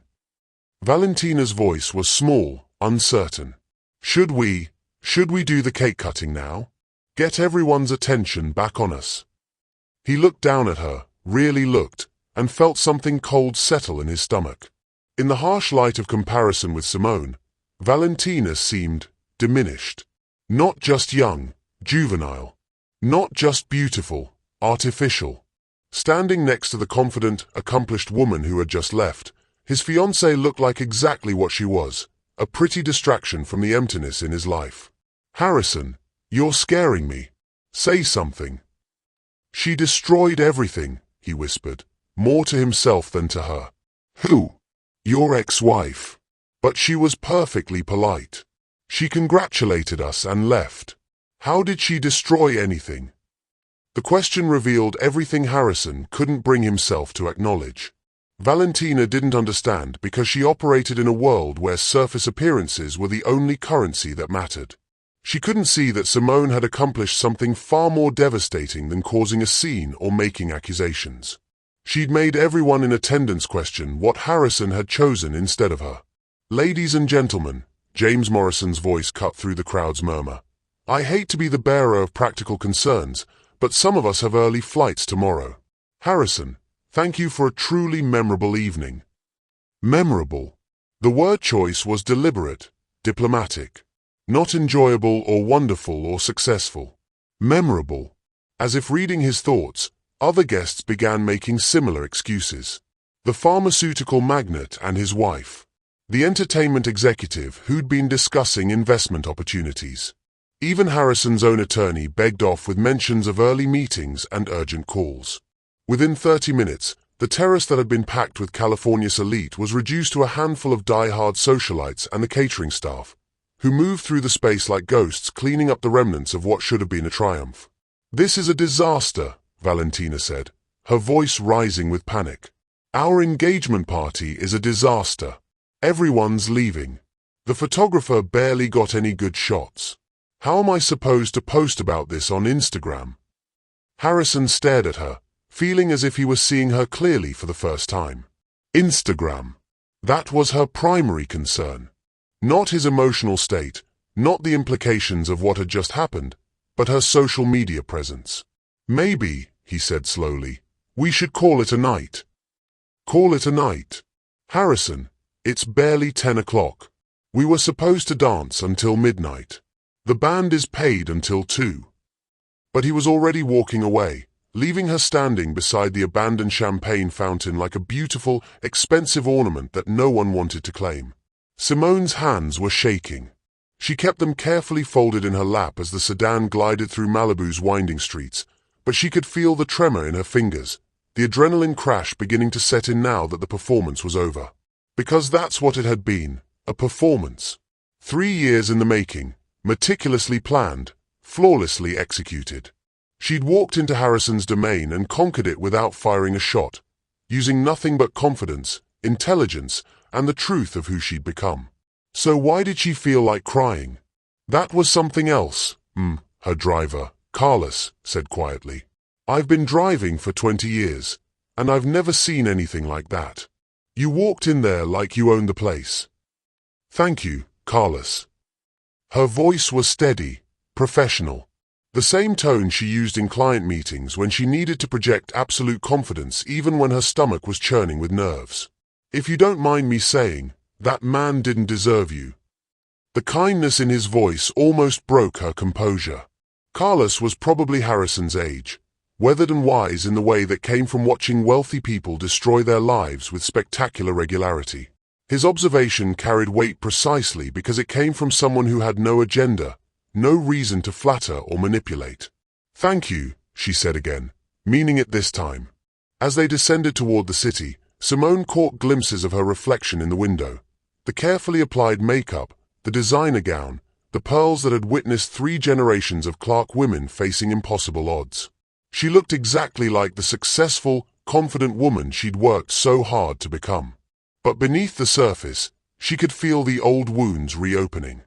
Valentina's voice was small, uncertain. Should we do the cake cutting now? Get everyone's attention back on us." He looked down at her, really looked, and felt something cold settle in his stomach. In the harsh light of comparison with Simone, Valentina seemed diminished. Not just young, juvenile. Not just beautiful, artificial. Standing next to the confident, accomplished woman who had just left, his fiancée looked like exactly what she was, a pretty distraction from the emptiness in his life. "Harrison, you're scaring me. Say something." "She destroyed everything," he whispered, more to himself than to her. "Who?" "Your ex-wife. But she was perfectly polite. She congratulated us and left. How did she destroy anything?" The question revealed everything Harrison couldn't bring himself to acknowledge. Valentina didn't understand because she operated in a world where surface appearances were the only currency that mattered. She couldn't see that Simone had accomplished something far more devastating than causing a scene or making accusations. She'd made everyone in attendance question what Harrison had chosen instead of her. "Ladies and gentlemen," James Morrison's voice cut through the crowd's murmur. "I hate to be the bearer of practical concerns, but some of us have early flights tomorrow. Harrison, thank you for a truly memorable evening." Memorable. The word choice was deliberate, diplomatic. Not enjoyable or wonderful or successful. Memorable. As if reading his thoughts, other guests began making similar excuses. The pharmaceutical magnate and his wife. The entertainment executive who'd been discussing investment opportunities. Even Harrison's own attorney begged off with mentions of early meetings and urgent calls. Within 30 minutes, the terrace that had been packed with California's elite was reduced to a handful of die-hard socialites and the catering staff, who moved through the space like ghosts, cleaning up the remnants of what should have been a triumph. "This is a disaster," Valentina said, her voice rising with panic. "Our engagement party is a disaster. Everyone's leaving. The photographer barely got any good shots. How am I supposed to post about this on Instagram?" Harrison stared at her, feeling as if he was seeing her clearly for the first time. Instagram. That was her primary concern. Not his emotional state, not the implications of what had just happened, but her social media presence. "Maybe," he said slowly, "we should call it a night." "Call it a night?" "Harrison, it's barely 10 o'clock. We were supposed to dance until midnight. The band is paid until 2. But he was already walking away, leaving her standing beside the abandoned champagne fountain like a beautiful, expensive ornament that no one wanted to claim. Simone's hands were shaking. She kept them carefully folded in her lap as the sedan glided through Malibu's winding streets, but she could feel the tremor in her fingers, the adrenaline crash beginning to set in now that the performance was over. Because that's what it had been, a performance. 3 years in the making, meticulously planned, flawlessly executed. She'd walked into Harrison's domain and conquered it without firing a shot, using nothing but confidence, intelligence, and the truth of who she'd become. So why did she feel like crying? That was something else, her driver, Carlos, said quietly. "I've been driving for 20 years, and I've never seen anything like that. You walked in there like you owned the place." "Thank you, Carlos." Her voice was steady, professional. The same tone she used in client meetings when she needed to project absolute confidence even when her stomach was churning with nerves. "If you don't mind me saying, that man didn't deserve you." The kindness in his voice almost broke her composure. Carlos was probably Harrison's age, weathered and wise in the way that came from watching wealthy people destroy their lives with spectacular regularity. His observation carried weight precisely because it came from someone who had no agenda, no reason to flatter or manipulate. "Thank you," she said again, meaning it this time. As they descended toward the city, Simone caught glimpses of her reflection in the window. The carefully applied makeup, the designer gown, the pearls that had witnessed 3 generations of Clark women facing impossible odds. She looked exactly like the successful, confident woman she'd worked so hard to become. But beneath the surface, she could feel the old wounds reopening.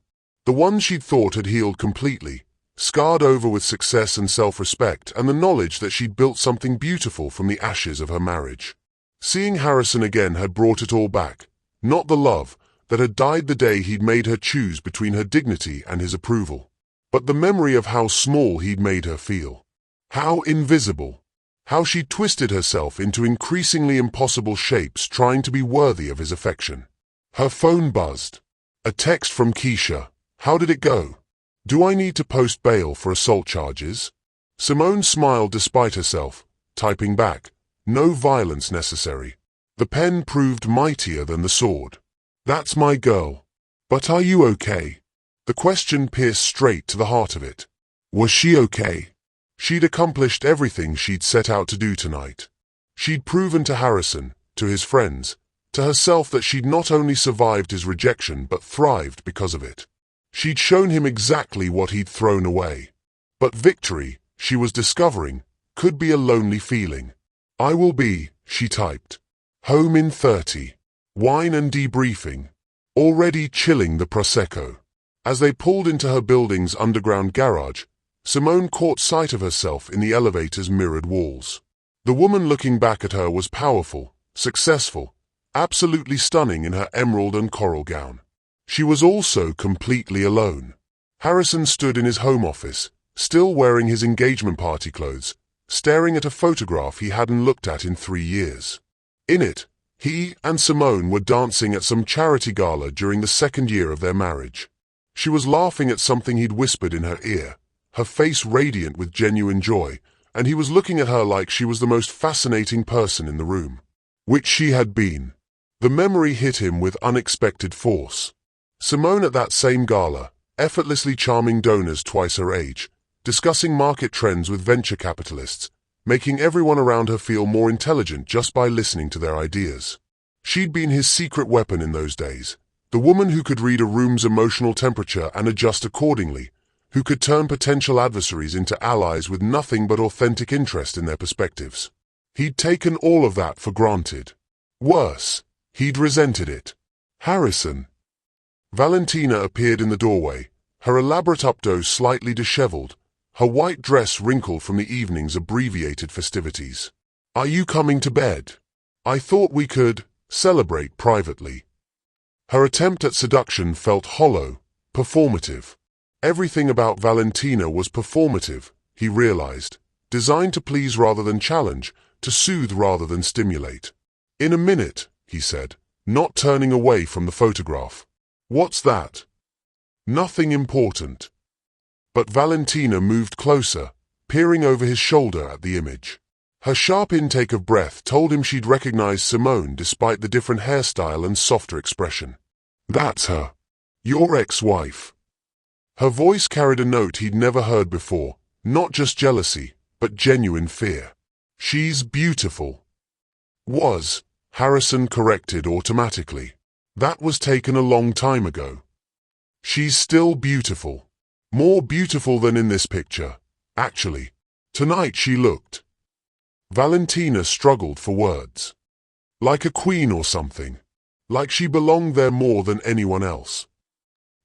The ones she'd thought had healed completely, scarred over with success and self-respect and the knowledge that she'd built something beautiful from the ashes of her marriage. Seeing Harrison again had brought it all back, not the love that had died the day he'd made her choose between her dignity and his approval, but the memory of how small he'd made her feel. How invisible. How she'd twisted herself into increasingly impossible shapes trying to be worthy of his affection. Her phone buzzed. A text from Keisha. "How did it go? Do I need to post bail for assault charges?" Simone smiled despite herself, typing back, "No violence necessary." The pen proved mightier than the sword. "That's my girl. But are you okay?" The question pierced straight to the heart of it. Was she okay? She'd accomplished everything she'd set out to do tonight. She'd proven to Harrison, to his friends, to herself that she'd not only survived his rejection but thrived because of it. She'd shown him exactly what he'd thrown away. But victory, she was discovering, could be a lonely feeling. "I will be," she typed. Home in 30. Wine and debriefing. Already chilling the Prosecco. As they pulled into her building's underground garage, Simone caught sight of herself in the elevator's mirrored walls. The woman looking back at her was powerful, successful, absolutely stunning in her emerald and coral gown. She was also completely alone. Harrison stood in his home office, still wearing his engagement party clothes, staring at a photograph he hadn't looked at in 3 years. In it, he and Simone were dancing at some charity gala during the 2nd year of their marriage. She was laughing at something he'd whispered in her ear, her face radiant with genuine joy, and he was looking at her like she was the most fascinating person in the room. Which she had been. The memory hit him with unexpected force. Simone at that same gala, effortlessly charming donors twice her age, discussing market trends with venture capitalists, making everyone around her feel more intelligent just by listening to their ideas. She'd been his secret weapon in those days, the woman who could read a room's emotional temperature and adjust accordingly, who could turn potential adversaries into allies with nothing but authentic interest in their perspectives. He'd taken all of that for granted. Worse, he'd resented it. Harrison. Valentina appeared in the doorway, her elaborate updo slightly disheveled, her white dress wrinkled from the evening's abbreviated festivities. Are you coming to bed? I thought we could celebrate privately. Her attempt at seduction felt hollow, performative. Everything about Valentina was performative, he realized, designed to please rather than challenge, to soothe rather than stimulate. In a minute, he said, not turning away from the photograph. What's that? Nothing important. But Valentina moved closer, peering over his shoulder at the image. Her sharp intake of breath told him she'd recognized Simone despite the different hairstyle and softer expression. That's her. Your ex-wife. Her voice carried a note he'd never heard before, not just jealousy, but genuine fear. She's beautiful. Was, Harrison corrected automatically. That was taken a long time ago. She's still beautiful. More beautiful than in this picture, actually. Tonight she looked. Valentina struggled for words. Like a queen or something. Like she belonged there more than anyone else.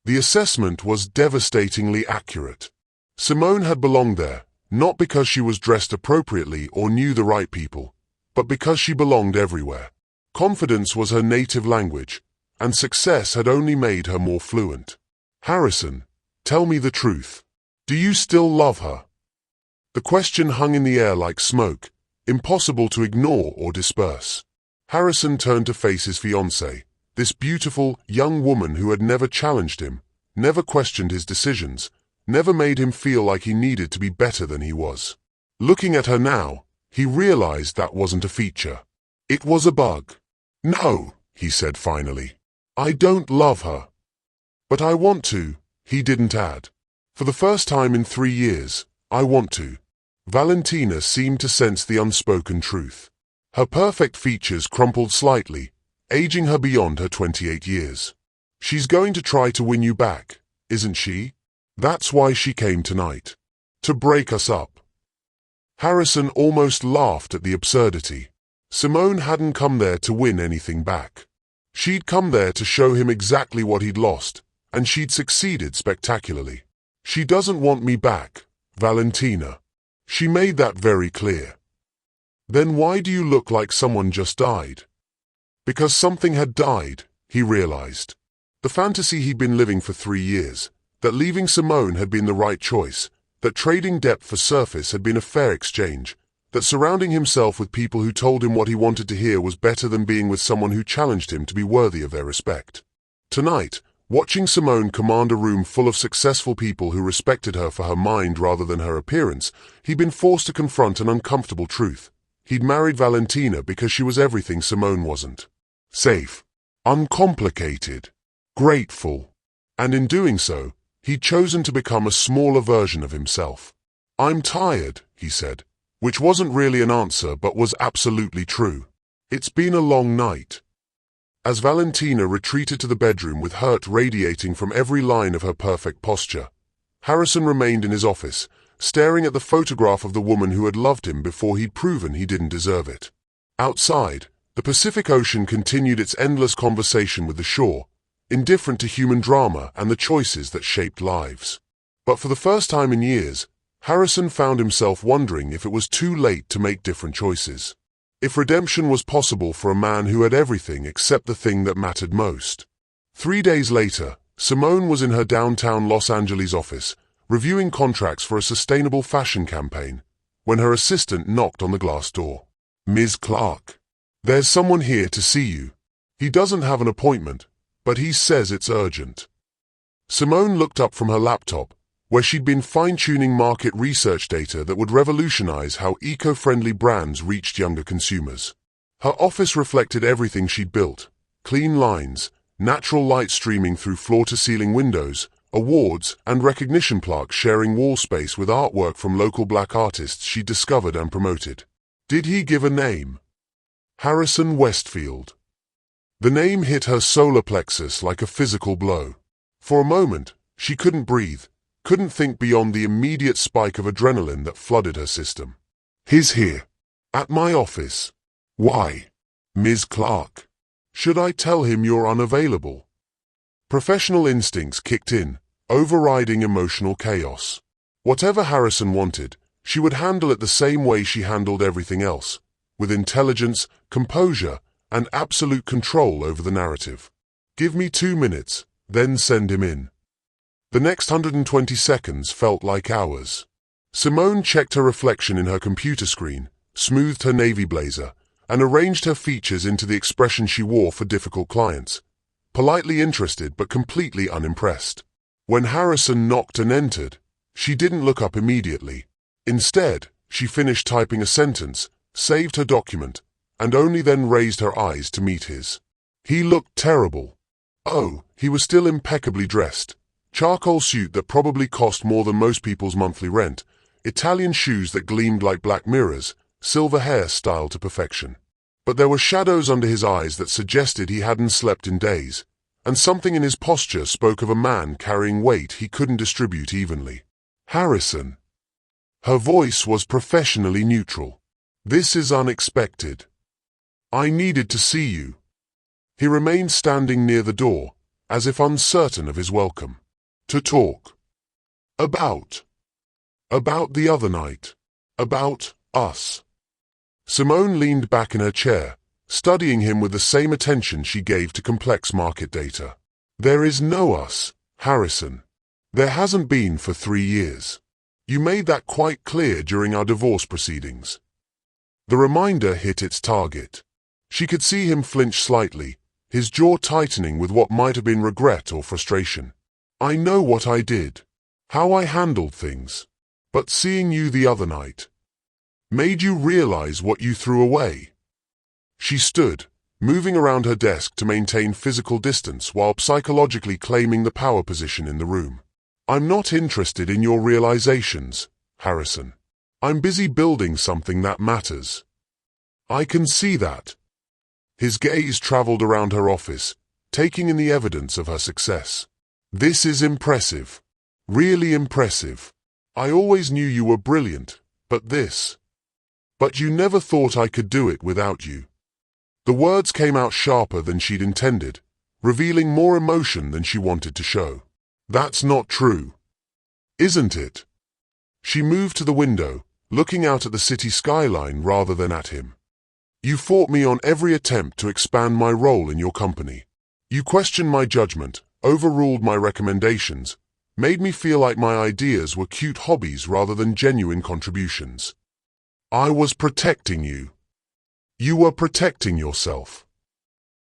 The assessment was devastatingly accurate. Simone had belonged there, not because she was dressed appropriately or knew the right people, but because she belonged everywhere. Confidence was her native language, and success had only made her more fluent. Harrison, tell me the truth. Do you still love her? The question hung in the air like smoke, impossible to ignore or disperse. Harrison turned to face his fiancée, this beautiful, young woman who had never challenged him, never questioned his decisions, never made him feel like he needed to be better than he was. Looking at her now, he realized that wasn't a feature. It was a bug. No, he said finally. I don't love her. But I want to, he didn't add. For the first time in 3 years, I want to. Valentina seemed to sense the unspoken truth. Her perfect features crumpled slightly, aging her beyond her 28 years. She's going to try to win you back, isn't she? That's why she came tonight. To break us up. Harrison almost laughed at the absurdity. Simone hadn't come there to win anything back. She'd come there to show him exactly what he'd lost, and she'd succeeded spectacularly. She doesn't want me back, Valentina. She made that very clear. Then why do you look like someone just died? Because something had died, he realized. The fantasy he'd been living for 3 years, that leaving Simone had been the right choice, that trading depth for surface had been a fair exchange, that surrounding himself with people who told him what he wanted to hear was better than being with someone who challenged him to be worthy of their respect. Tonight, watching Simone command a room full of successful people who respected her for her mind rather than her appearance, he'd been forced to confront an uncomfortable truth. He'd married Valentina because she was everything Simone wasn't. Safe, uncomplicated, grateful. And in doing so, he'd chosen to become a smaller version of himself. I'm tired, he said, which wasn't really an answer but was absolutely true. It's been a long night. As Valentina retreated to the bedroom with hurt radiating from every line of her perfect posture, Harrison remained in his office, staring at the photograph of the woman who had loved him before he'd proven he didn't deserve it. Outside, The Pacific Ocean continued its endless conversation with the shore, indifferent to human drama and the choices that shaped lives. But for the first time in years, Harrison found himself wondering if it was too late to make different choices. If redemption was possible for a man who had everything except the thing that mattered most. 3 days later, Simone was in her downtown Los Angeles office, reviewing contracts for a sustainable fashion campaign, when her assistant knocked on the glass door. "Ms. Clark, there's someone here to see you. He doesn't have an appointment, but he says it's urgent." Simone looked up from her laptop, where she'd been fine-tuning market research data that would revolutionize how eco-friendly brands reached younger consumers. Her office reflected everything she'd built: clean lines, natural light streaming through floor-to-ceiling windows, awards and recognition plaques sharing wall space with artwork from local black artists she discovered and promoted. Did he give a name? Harrison Westfield. The name hit her solar plexus like a physical blow. For a moment, she couldn't breathe, couldn't think beyond the immediate spike of adrenaline that flooded her system. "He's here. At my office." "Why?" "Ms. Clark. Should I tell him you're unavailable?" Professional instincts kicked in, overriding emotional chaos. Whatever Harrison wanted, she would handle it the same way she handled everything else, with intelligence, composure, and absolute control over the narrative. "Give me 2 minutes, then send him in." The next 120 seconds felt like hours. Simone checked her reflection in her computer screen, smoothed her navy blazer, and arranged her features into the expression she wore for difficult clients, politely interested but completely unimpressed. When Harrison knocked and entered, she didn't look up immediately. Instead, she finished typing a sentence, saved her document, and only then raised her eyes to meet his. He looked terrible. Oh, he was still impeccably dressed. Charcoal suit that probably cost more than most people's monthly rent, Italian shoes that gleamed like black mirrors, silver hair styled to perfection. But there were shadows under his eyes that suggested he hadn't slept in days, and something in his posture spoke of a man carrying weight he couldn't distribute evenly. "Harrison." Her voice was professionally neutral. "This is unexpected. I needed to see you." He remained standing near the door, as if uncertain of his welcome. "To talk. About the other night. About us." Simone leaned back in her chair, studying him with the same attention she gave to complex market data. "There is no us, Harrison. There hasn't been for 3 years. You made that quite clear during our divorce proceedings." The reminder hit its target. She could see him flinch slightly, his jaw tightening with what might have been regret or frustration. "I know what I did, how I handled things. But seeing you the other night made you realize what you threw away." She stood, moving around her desk to maintain physical distance while psychologically claiming the power position in the room. "I'm not interested in your realizations, Harrison. I'm busy building something that matters." "I can see that." His gaze traveled around her office, taking in the evidence of her success. "This is impressive. Really impressive. I always knew you were brilliant, but this. But you never thought I could do it without you." The words came out sharper than she'd intended, revealing more emotion than she wanted to show. "That's not true. Isn't it?" She moved to the window, looking out at the city skyline rather than at him. "You fought me on every attempt to expand my role in your company. You questioned my judgment, overruled my recommendations, made me feel like my ideas were cute hobbies rather than genuine contributions. I was protecting you. You were protecting yourself."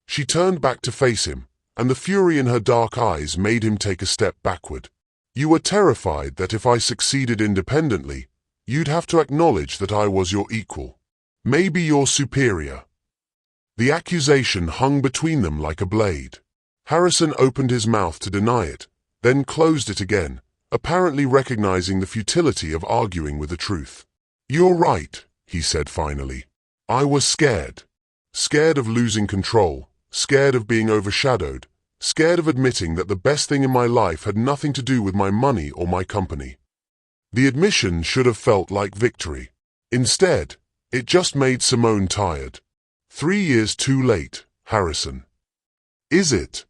She turned back to face him, and the fury in her dark eyes made him take a step backward. "You were terrified that if I succeeded independently, you'd have to acknowledge that I was your equal. Maybe your superior." The accusation hung between them like a blade. Harrison opened his mouth to deny it, then closed it again, apparently recognizing the futility of arguing with the truth. "You're right," he said finally. "I was scared. Scared of losing control, scared of being overshadowed, scared of admitting that the best thing in my life had nothing to do with my money or my company." The admission should have felt like victory. Instead, it just made Simone tired. 3 years too late, Harrison. Is it?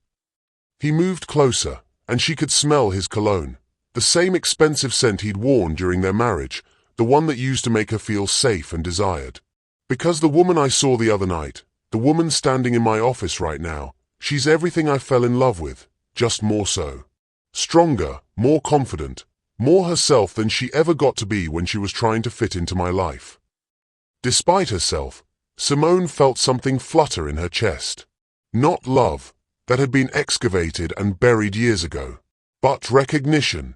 He moved closer, and she could smell his cologne, the same expensive scent he'd worn during their marriage, the one that used to make her feel safe and desired. Because the woman I saw the other night, the woman standing in my office right now, she's everything I fell in love with, just more so. Stronger, more confident, more herself than she ever got to be when she was trying to fit into my life. Despite herself, Simone felt something flutter in her chest. Not love, that had been excavated and buried years ago, but recognition.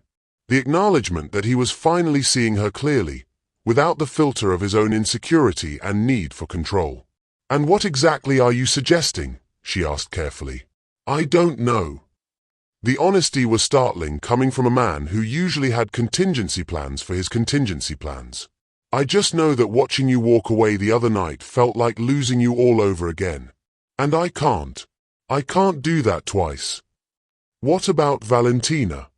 The acknowledgement that he was finally seeing her clearly, without the filter of his own insecurity and need for control. "And what exactly are you suggesting?" she asked carefully. "I don't know." The honesty was startling, coming from a man who usually had contingency plans for his contingency plans. "I just know that watching you walk away the other night felt like losing you all over again. And I can't do that twice." "What about Valentina?"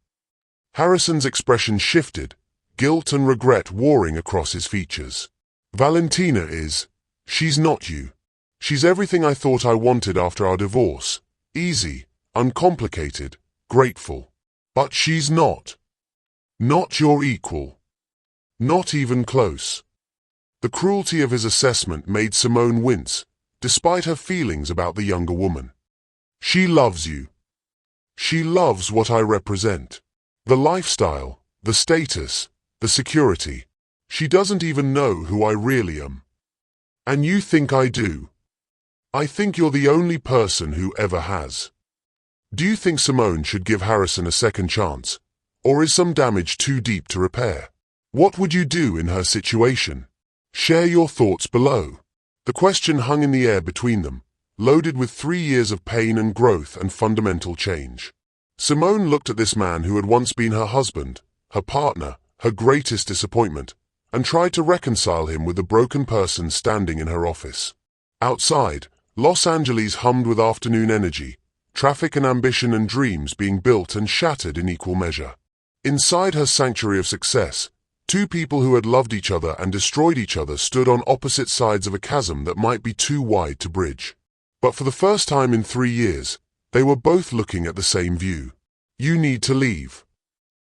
Harrison's expression shifted, guilt and regret warring across his features. "Valentina is. She's not you. She's everything I thought I wanted after our divorce. Easy, uncomplicated, grateful. But she's not. Not your equal. Not even close." The cruelty of his assessment made Simone wince, despite her feelings about the younger woman. "She loves you. She loves what I represent. The lifestyle, the status, the security. She doesn't even know who I really am. And you think I do? I think you're the only person who ever has." Do you think Simone should give Harrison a second chance? Or is some damage too deep to repair? What would you do in her situation? Share your thoughts below. The question hung in the air between them, loaded with 3 years of pain and growth and fundamental change. Simone looked at this man who had once been her husband, her partner, her greatest disappointment, and tried to reconcile him with the broken person standing in her office. Outside, Los Angeles hummed with afternoon energy, traffic and ambition and dreams being built and shattered in equal measure. Inside her sanctuary of success, two people who had loved each other and destroyed each other stood on opposite sides of a chasm that might be too wide to bridge. But for the first time in 3 years, they were both looking at the same view. "You need to leave."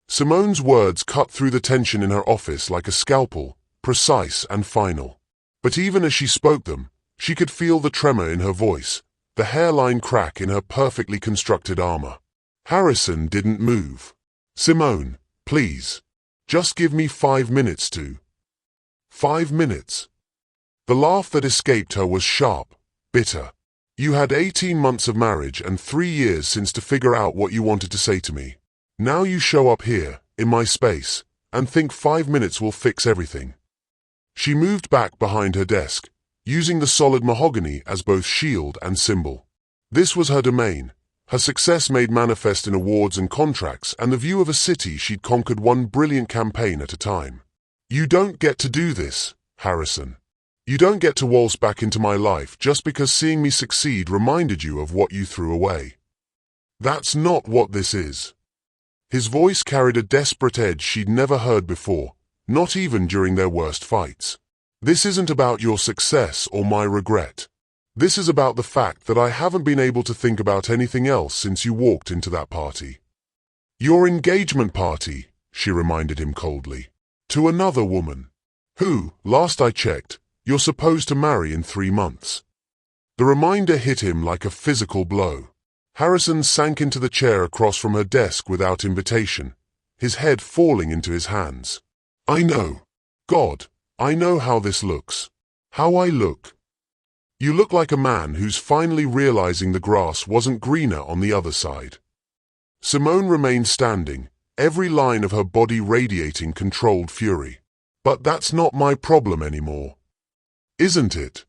Simone's words cut through the tension in her office like a scalpel, precise and final. But even as she spoke them, she could feel the tremor in her voice, the hairline crack in her perfectly constructed armor. Harrison didn't move. "Simone, please. Just give me 5 minutes to." 5 minutes. The laugh that escaped her was sharp, bitter. "You had 18 months of marriage and 3 years since to figure out what you wanted to say to me. Now you show up here, in my space, and think 5 minutes will fix everything." She moved back behind her desk, using the solid mahogany as both shield and symbol. This was her domain, her success made manifest in awards and contracts, and the view of a city she'd conquered one brilliant campaign at a time. "You don't get to do this, Harrison. You don't get to waltz back into my life just because seeing me succeed reminded you of what you threw away. That's not what this is." His voice carried a desperate edge she'd never heard before, not even during their worst fights. "This isn't about your success or my regret. This is about the fact that I haven't been able to think about anything else since you walked into that party." "Your engagement party," she reminded him coldly. "To another woman. Who, last I checked, you're supposed to marry in 3 months." The reminder hit him like a physical blow. Harrison sank into the chair across from her desk without invitation, his head falling into his hands. "I know. God, I know how this looks. How I look. You look like a man who's finally realizing the grass wasn't greener on the other side." Simone remained standing, every line of her body radiating controlled fury. "But that's not my problem anymore. Isn't it?"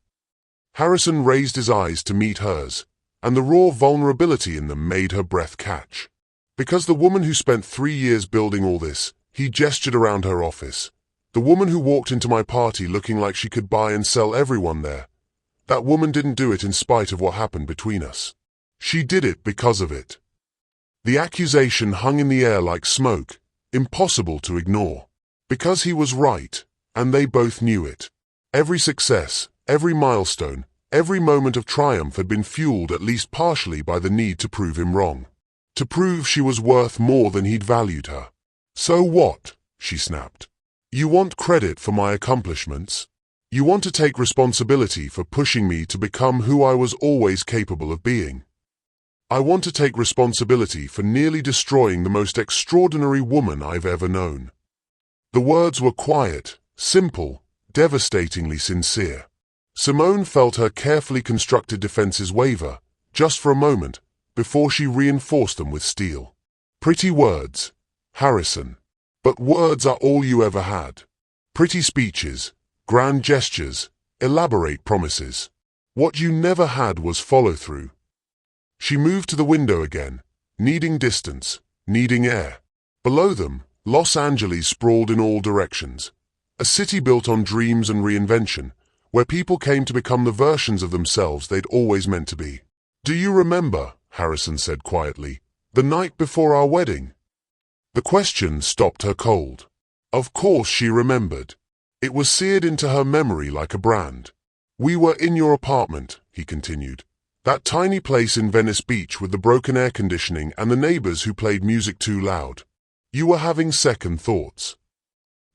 Harrison raised his eyes to meet hers, and the raw vulnerability in them made her breath catch. Because the woman who spent 3 years building all this, he gestured around her office. The woman who walked into my party looking like she could buy and sell everyone there. That woman didn't do it in spite of what happened between us. She did it because of it. The accusation hung in the air like smoke, impossible to ignore. Because he was right, and they both knew it. Every success, every milestone, Every moment of triumph had been fueled at least partially by the need to prove him wrong. To prove she was worth more than he'd valued her. "So what?" she snapped. "You want credit for my accomplishments? You want to take responsibility for pushing me to become who I was always capable of being? I want to take responsibility for nearly destroying the most extraordinary woman I've ever known." The words were quiet, simple, devastatingly sincere. Simone felt her carefully constructed defenses waver, just for a moment, before she reinforced them with steel. "Pretty words, Harrison. But words are all you ever had. Pretty speeches, grand gestures, elaborate promises. What you never had was follow-through." She moved to the window again, needing distance, needing air. Below them, Los Angeles sprawled in all directions. A city built on dreams and reinvention, where people came to become the versions of themselves they'd always meant to be. "Do you remember," Harrison said quietly, "the night before our wedding?" The question stopped her cold. Of course she remembered. It was seared into her memory like a brand. "We were in your apartment," he continued. "That tiny place in Venice Beach with the broken air conditioning and the neighbors who played music too loud. You were having second thoughts."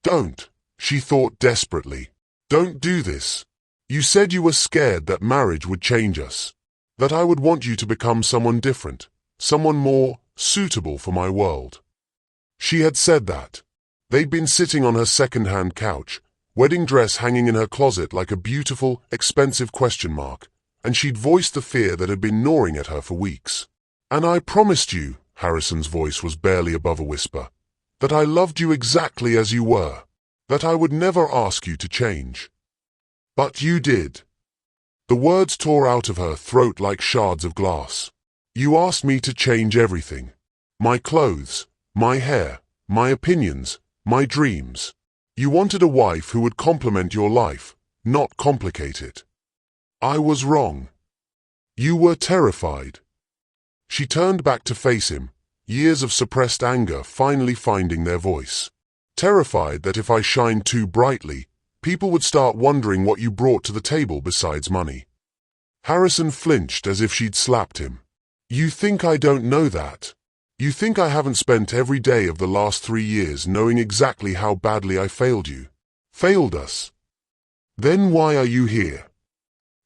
"Don't," she thought desperately. "Don't do this. You said you were scared that marriage would change us. That I would want you to become someone different, someone more suitable for my world." She had said that. They'd been sitting on her second-hand couch, wedding dress hanging in her closet like a beautiful, expensive question mark, and she'd voiced the fear that had been gnawing at her for weeks. "And I promised you," Harrison's voice was barely above a whisper, "that I loved you exactly as you were, that I would never ask you to change. But you did." The words tore out of her throat like shards of glass. "You asked me to change everything. My clothes, my hair, my opinions, my dreams. You wanted a wife who would complement your life, not complicate it. I was wrong. You were terrified." She turned back to face him, years of suppressed anger finally finding their voice. "Terrified that if I shined too brightly, people would start wondering what you brought to the table besides money." Harrison flinched as if she'd slapped him. "You think I don't know that? You think I haven't spent every day of the last 3 years knowing exactly how badly I failed you? Failed us? Then why are you here?"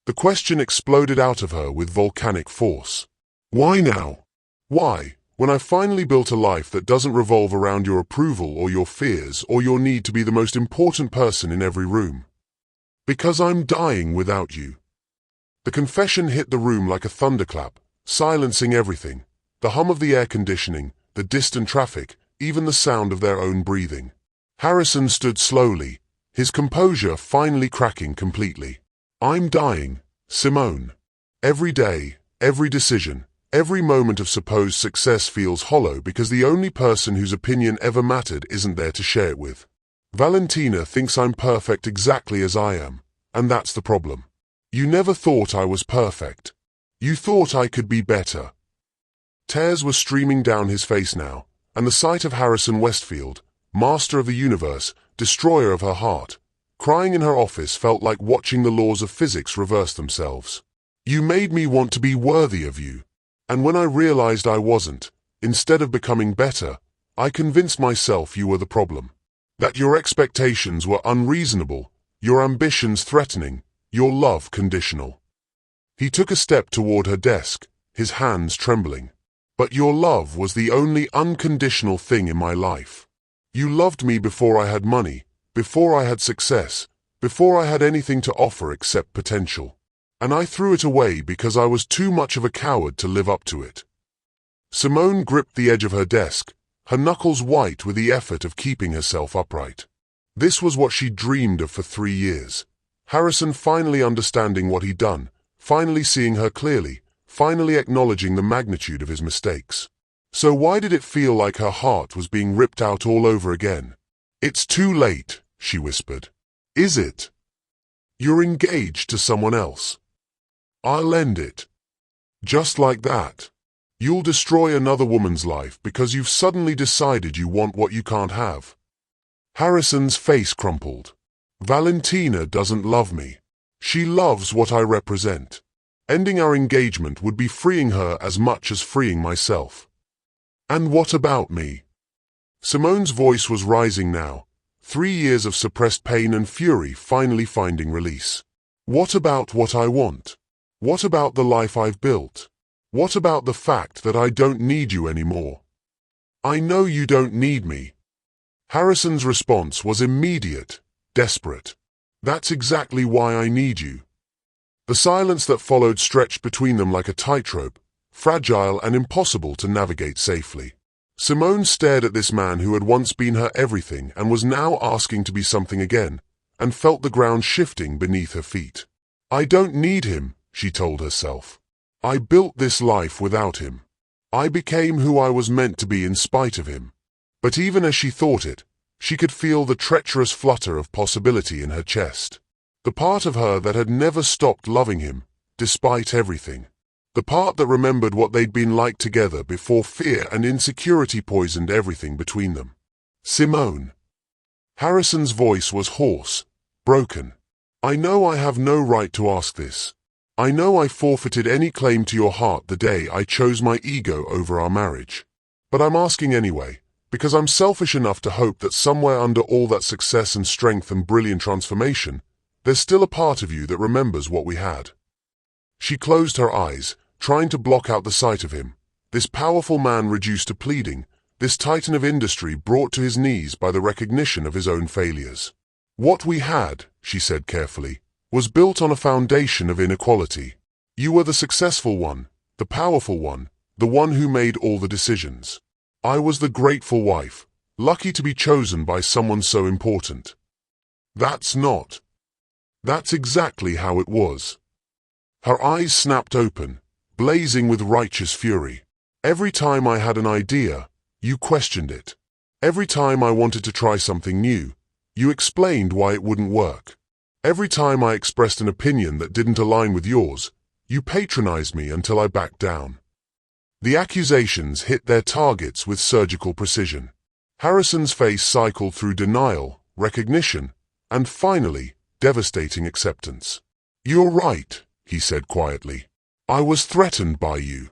The question exploded out of her with volcanic force. "Why now? Why, when I finally built a life that doesn't revolve around your approval or your fears or your need to be the most important person in every room? Because I'm dying without you." The confession hit the room like a thunderclap, silencing everything. The hum of the air conditioning, the distant traffic, even the sound of their own breathing. Harrison stood slowly, his composure finally cracking completely. "I'm dying, Simone. Every day, every decision, every moment of supposed success feels hollow because the only person whose opinion ever mattered isn't there to share it with. Valentina thinks I'm perfect exactly as I am, and that's the problem. You never thought I was perfect. You thought I could be better." Tears were streaming down his face now, and the sight of Harrison Westfield, master of the universe, destroyer of her heart, crying in her office felt like watching the laws of physics reverse themselves. "You made me want to be worthy of you. And when I realized I wasn't, instead of becoming better, I convinced myself you were the problem. That your expectations were unreasonable, your ambitions threatening, your love conditional." He took a step toward her desk, his hands trembling. "But your love was the only unconditional thing in my life. You loved me before I had money, before I had success, before I had anything to offer except potential. And I threw it away because I was too much of a coward to live up to it." Simone gripped the edge of her desk, her knuckles white with the effort of keeping herself upright. This was what she dreamed of for 3 years. Harrison finally understanding what he'd done, finally seeing her clearly, finally acknowledging the magnitude of his mistakes. So why did it feel like her heart was being ripped out all over again? "It's too late," she whispered. "Is it? You're engaged to someone else. I'll end it. Just like that. You'll destroy another woman's life because you've suddenly decided you want what you can't have." Harrison's face crumpled. "Valentina doesn't love me. She loves what I represent. Ending our engagement would be freeing her as much as freeing myself. And what about me? Simone's voice was rising now, 3 years of suppressed pain and fury finally finding release. What about what I want? What about the life I've built? What about the fact that I don't need you anymore? I know you don't need me. Harrison's response was immediate, desperate. That's exactly why I need you. The silence that followed stretched between them like a tightrope, fragile and impossible to navigate safely. Simone stared at this man who had once been her everything and was now asking to be something again, and felt the ground shifting beneath her feet. I don't need him, she told herself. I built this life without him. I became who I was meant to be in spite of him. But even as she thought it, she could feel the treacherous flutter of possibility in her chest. The part of her that had never stopped loving him, despite everything. The part that remembered what they'd been like together before fear and insecurity poisoned everything between them. Simone. Harrison's voice was hoarse, broken. I know I have no right to ask this. I know I forfeited any claim to your heart the day I chose my ego over our marriage. But I'm asking anyway, because I'm selfish enough to hope that somewhere under all that success and strength and brilliant transformation, there's still a part of you that remembers what we had. She closed her eyes, trying to block out the sight of him, this powerful man reduced to pleading, this titan of industry brought to his knees by the recognition of his own failures. What we had, she said carefully, was built on a foundation of inequality. You were the successful one, the powerful one, the one who made all the decisions. I was the grateful wife, lucky to be chosen by someone so important. That's exactly how it was. Her eyes snapped open, blazing with righteous fury. Every time I had an idea, you questioned it. Every time I wanted to try something new, you explained why it wouldn't work. Every time I expressed an opinion that didn't align with yours, you patronized me until I backed down. The accusations hit their targets with surgical precision. Harrison's face cycled through denial, recognition, and finally, devastating acceptance. You're right, he said quietly. I was threatened by you.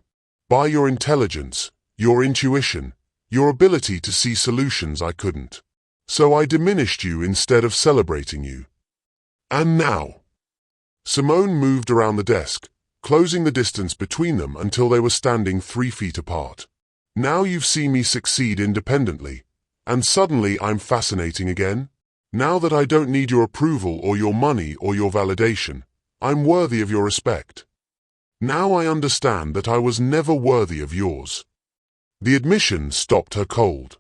By your intelligence, your intuition, your ability to see solutions I couldn't. So I diminished you instead of celebrating you. And now? Simone moved around the desk, closing the distance between them until they were standing 3 feet apart. Now you've seen me succeed independently, and suddenly I'm fascinating again? Now that I don't need your approval or your money or your validation, I'm worthy of your respect. Now I understand that I was never worthy of yours. The admission stopped her cold.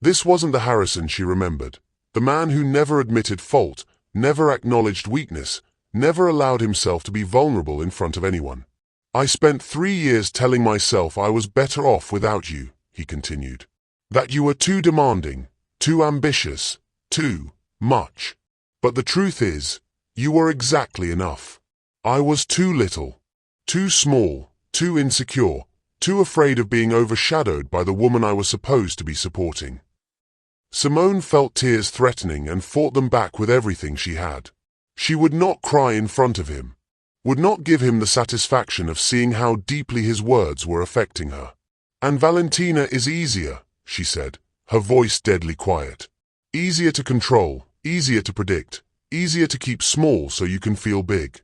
This wasn't the Harrison she remembered, the man who never admitted fault, never acknowledged weakness, never allowed himself to be vulnerable in front of anyone. I spent 3 years telling myself I was better off without you, he continued. That you were too demanding, too ambitious, too much. But the truth is, you were exactly enough. I was too little. Too small, too insecure, too afraid of being overshadowed by the woman I was supposed to be supporting. Simone felt tears threatening and fought them back with everything she had. She would not cry in front of him, would not give him the satisfaction of seeing how deeply his words were affecting her. And Valentina is easier, she said, her voice deadly quiet. Easier to control, easier to predict, easier to keep small so you can feel big.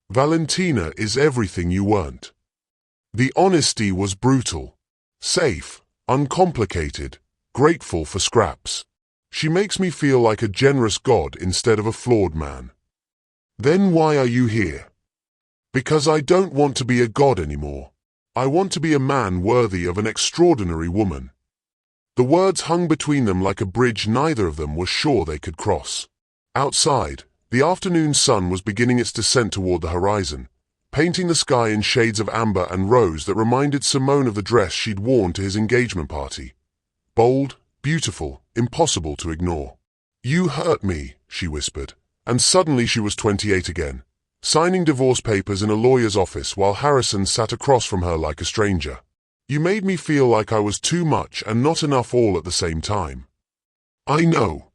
Valentina is everything you weren't. The honesty was brutal, safe, uncomplicated, grateful for scraps. She makes me feel like a generous god instead of a flawed man. Then why are you here? Because I don't want to be a god anymore. I want to be a man worthy of an extraordinary woman. The words hung between them like a bridge neither of them was sure they could cross. Outside, the afternoon sun was beginning its descent toward the horizon, painting the sky in shades of amber and rose that reminded Simone of the dress she'd worn to his engagement party. Bold, beautiful, impossible to ignore. You hurt me, she whispered, and suddenly she was 28 again, signing divorce papers in a lawyer's office while Harrison sat across from her like a stranger. You made me feel like I was too much and not enough all at the same time. I know.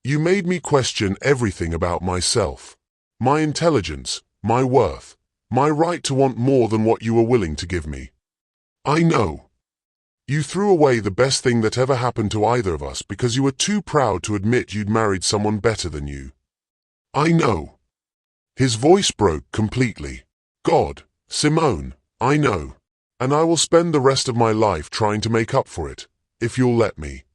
You made me question everything about myself. my intelligence, my worth, my right to want more than what you were willing to give me. I know. You threw away the best thing that ever happened to either of us because you were too proud to admit you'd married someone better than you. I know. His voice broke completely. God, Simone, I know. And I will spend the rest of my life trying to make up for it, if you'll let me.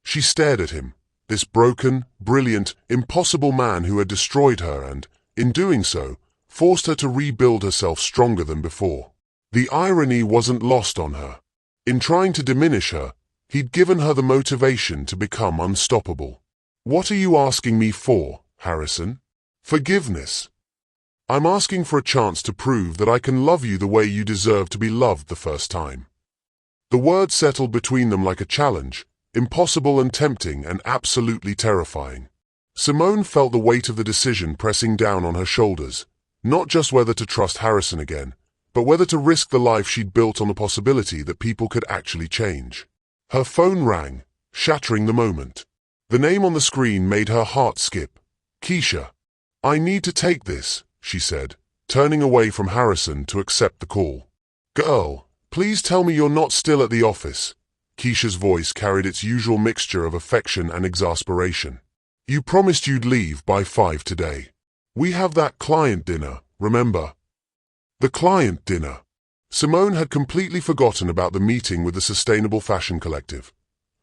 She stared at him, this broken, brilliant, impossible man who had destroyed her and, in doing so, forced her to rebuild herself stronger than before. The irony wasn't lost on her. In trying to diminish her, he'd given her the motivation to become unstoppable. What are you asking me for, Harrison? Forgiveness. I'm asking for a chance to prove that I can love you the way you deserve to be loved the first time. The words settled between them like a challenge, impossible and tempting and absolutely terrifying. Simone felt the weight of the decision pressing down on her shoulders, not just whether to trust Harrison again, but whether to risk the life she'd built on the possibility that people could actually change. Her phone rang, shattering the moment. The name on the screen made her heart skip. Keisha. I need to take this, she said, turning away from Harrison to accept the call. Girl, please tell me you're not still at the office. Keisha's voice carried its usual mixture of affection and exasperation. You promised you'd leave by 5 today. We have that client dinner, remember? The client dinner. Simone had completely forgotten about the meeting with the Sustainable Fashion Collective.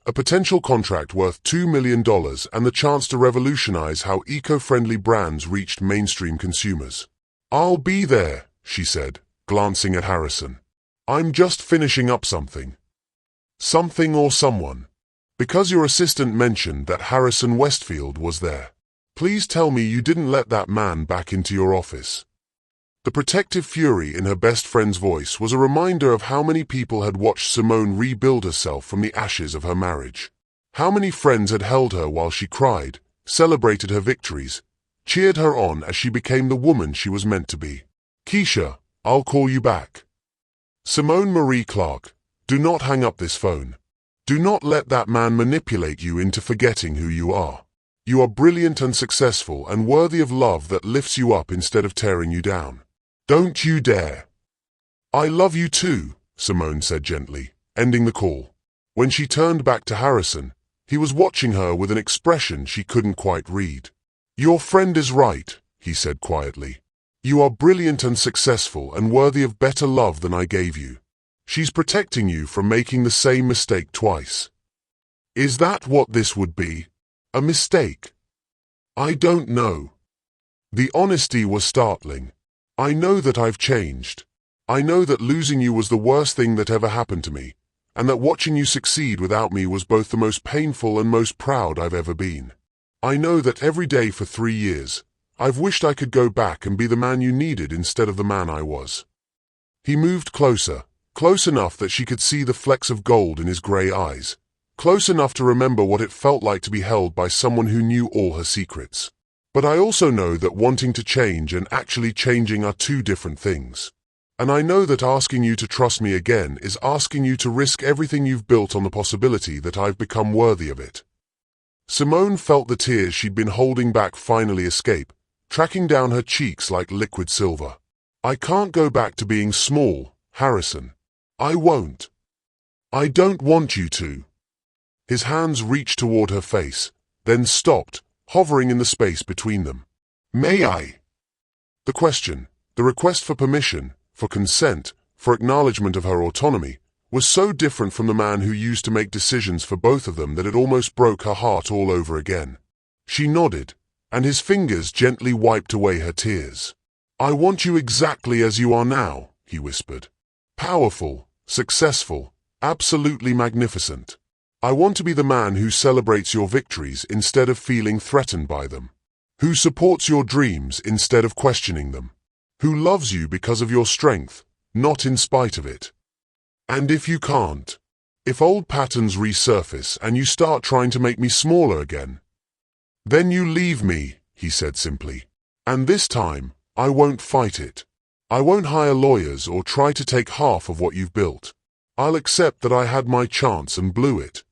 A potential contract worth $2 million and the chance to revolutionize how eco-friendly brands reached mainstream consumers. I'll be there, she said, glancing at Harrison. I'm just finishing up something. Something or someone. Because your assistant mentioned that Harrison Westfield was there. Please tell me you didn't let that man back into your office. The protective fury in her best friend's voice was a reminder of how many people had watched Simone rebuild herself from the ashes of her marriage. How many friends had held her while she cried, celebrated her victories, cheered her on as she became the woman she was meant to be. Keisha, I'll call you back. Simone Marie Clark, do not hang up this phone. Do not let that man manipulate you into forgetting who you are. You are brilliant and successful and worthy of love that lifts you up instead of tearing you down. Don't you dare. I love you too, Simone said gently, ending the call. When she turned back to Harrison, he was watching her with an expression she couldn't quite read. Your friend is right, he said quietly. You are brilliant and successful and worthy of better love than I gave you. She's protecting you from making the same mistake twice. Is that what this would be? A mistake? I don't know. The honesty was startling. I know that I've changed. I know that losing you was the worst thing that ever happened to me, and that watching you succeed without me was both the most painful and most proud I've ever been. I know that every day for 3 years, I've wished I could go back and be the man you needed instead of the man I was. He moved closer, close enough that she could see the flecks of gold in his grey eyes, close enough to remember what it felt like to be held by someone who knew all her secrets. But I also know that wanting to change and actually changing are two different things. And I know that asking you to trust me again is asking you to risk everything you've built on the possibility that I've become worthy of it. Simone felt the tears she'd been holding back finally escape, tracking down her cheeks like liquid silver. I can't go back to being small, Harrison. I won't. I don't want you to. His hands reached toward her face, then stopped, hovering in the space between them. May I? The question, the request for permission, for consent, for acknowledgement of her autonomy, was so different from the man who used to make decisions for both of them that it almost broke her heart all over again. She nodded, and his fingers gently wiped away her tears. I want you exactly as you are now, he whispered. Powerful, successful, absolutely magnificent. I want to be the man who celebrates your victories instead of feeling threatened by them. Who supports your dreams instead of questioning them. Who loves you because of your strength, not in spite of it. And if you can't, if old patterns resurface and you start trying to make me smaller again, then you leave me, he said simply. And this time, I won't fight it. I won't hire lawyers or try to take half of what you've built. I'll accept that I had my chance and blew it.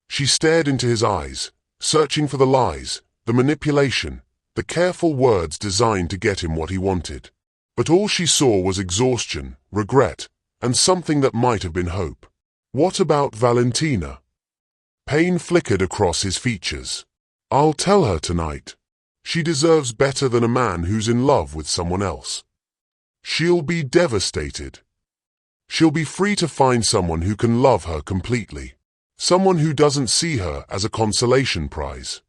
She stared into his eyes, searching for the lies, the manipulation, the careful words designed to get him what he wanted. But all she saw was exhaustion, regret, and something that might have been hope. What about Valentina? Pain flickered across his features. I'll tell her tonight. She deserves better than a man who's in love with someone else. She'll be devastated. She'll be free to find someone who can love her completely. Someone who doesn't see her as a consolation prize.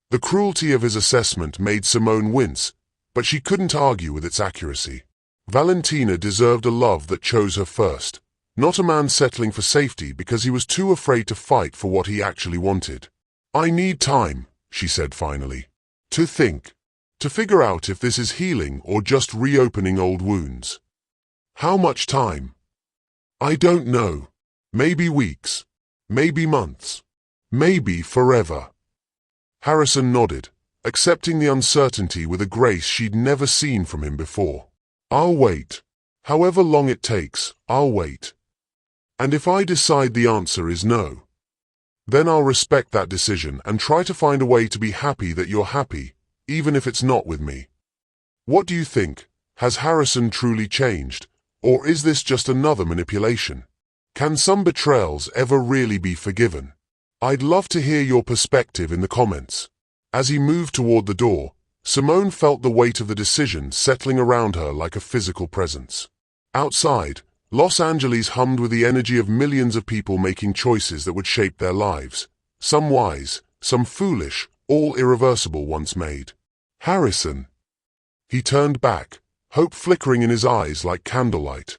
The cruelty of his assessment made Simone wince, but she couldn't argue with its accuracy. Valentina deserved a love that chose her first, not a man settling for safety because he was too afraid to fight for what he actually wanted. I need time, she said finally. To think. To figure out if this is healing or just reopening old wounds. How much time? I don't know. Maybe weeks. Maybe months. Maybe forever. Harrison nodded, accepting the uncertainty with a grace she'd never seen from him before. I'll wait. However long it takes, I'll wait. And if I decide the answer is no, then I'll respect that decision and try to find a way to be happy that you're happy, even if it's not with me. What do you think? Has Harrison truly changed, or is this just another manipulation? Can some betrayals ever really be forgiven? I'd love to hear your perspective in the comments. As he moved toward the door, Simone felt the weight of the decision settling around her like a physical presence. Outside, Los Angeles hummed with the energy of millions of people making choices that would shape their lives. Some wise, some foolish, all irreversible once made. Harrison. He turned back, hope flickering in his eyes like candlelight.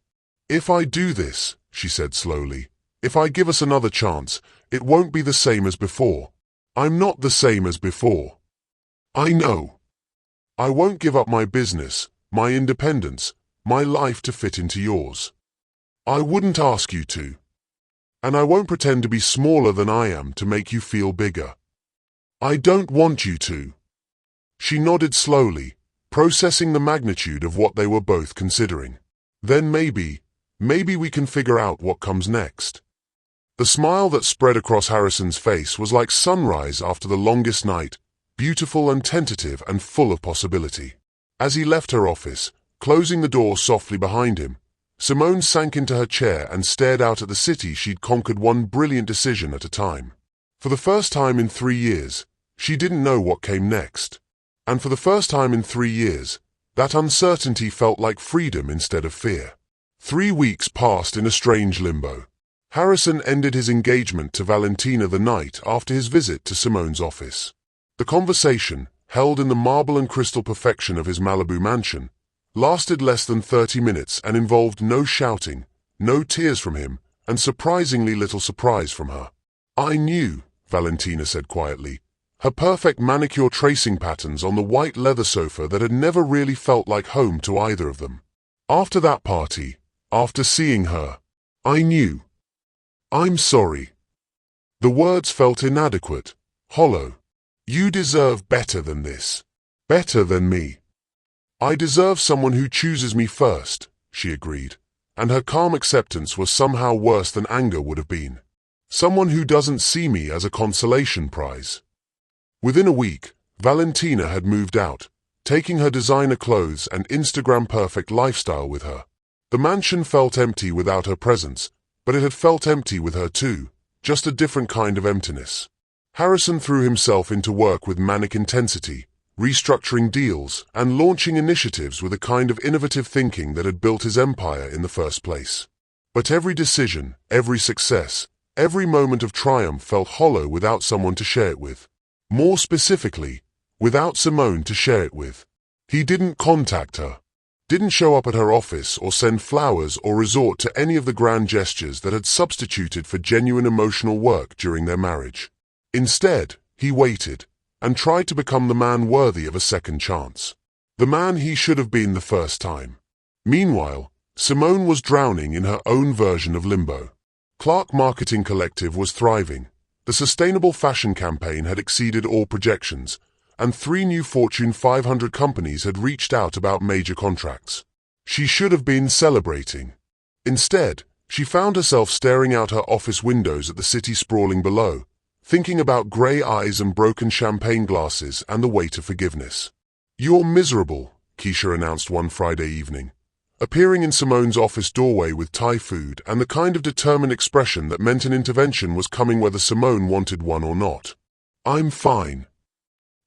If I do this, she said slowly, if I give us another chance, it won't be the same as before. I'm not the same as before. I know. I won't give up my business, my independence, my life to fit into yours. I wouldn't ask you to. And I won't pretend to be smaller than I am to make you feel bigger. I don't want you to. She nodded slowly, processing the magnitude of what they were both considering. Then maybe we can figure out what comes next. The smile that spread across Harrison's face was like sunrise after the longest night, beautiful and tentative and full of possibility. As he left her office, closing the door softly behind him, Simone sank into her chair and stared out at the city she'd conquered one brilliant decision at a time. For the first time in 3 years, she didn't know what came next. And for the first time in 3 years, that uncertainty felt like freedom instead of fear. 3 weeks passed in a strange limbo. Harrison ended his engagement to Valentina the night after his visit to Simone's office. The conversation, held in the marble and crystal perfection of his Malibu mansion, lasted less than 30 minutes and involved no shouting, no tears from him, and surprisingly little surprise from her. I knew, Valentina said quietly, her perfect manicure tracing patterns on the white leather sofa that had never really felt like home to either of them. After that party, after seeing her, I knew. I'm sorry. The words felt inadequate, hollow. You deserve better than this. Better than me. I deserve someone who chooses me first, she agreed, and her calm acceptance was somehow worse than anger would have been. Someone who doesn't see me as a consolation prize. Within a week, Valentina had moved out, taking her designer clothes and Instagram-perfect lifestyle with her. The mansion felt empty without her presence, but it had felt empty with her too, just a different kind of emptiness. Harrison threw himself into work with manic intensity, restructuring deals and launching initiatives with a kind of innovative thinking that had built his empire in the first place. But every decision, every success, every moment of triumph felt hollow without someone to share it with. More specifically, without Simone to share it with. He didn't contact her. Didn't show up at her office or send flowers or resort to any of the grand gestures that had substituted for genuine emotional work during their marriage. Instead, he waited and tried to become the man worthy of a second chance. The man he should have been the first time. Meanwhile, Simone was drowning in her own version of limbo. Clark Marketing Collective was thriving. The sustainable fashion campaign had exceeded all projections, and 3 new Fortune 500 companies had reached out about major contracts. She should have been celebrating. Instead, she found herself staring out her office windows at the city sprawling below, thinking about grey eyes and broken champagne glasses and the weight of forgiveness. "You're miserable," Keisha announced one Friday evening, appearing in Simone's office doorway with Thai food and the kind of determined expression that meant an intervention was coming whether Simone wanted one or not. "I'm fine.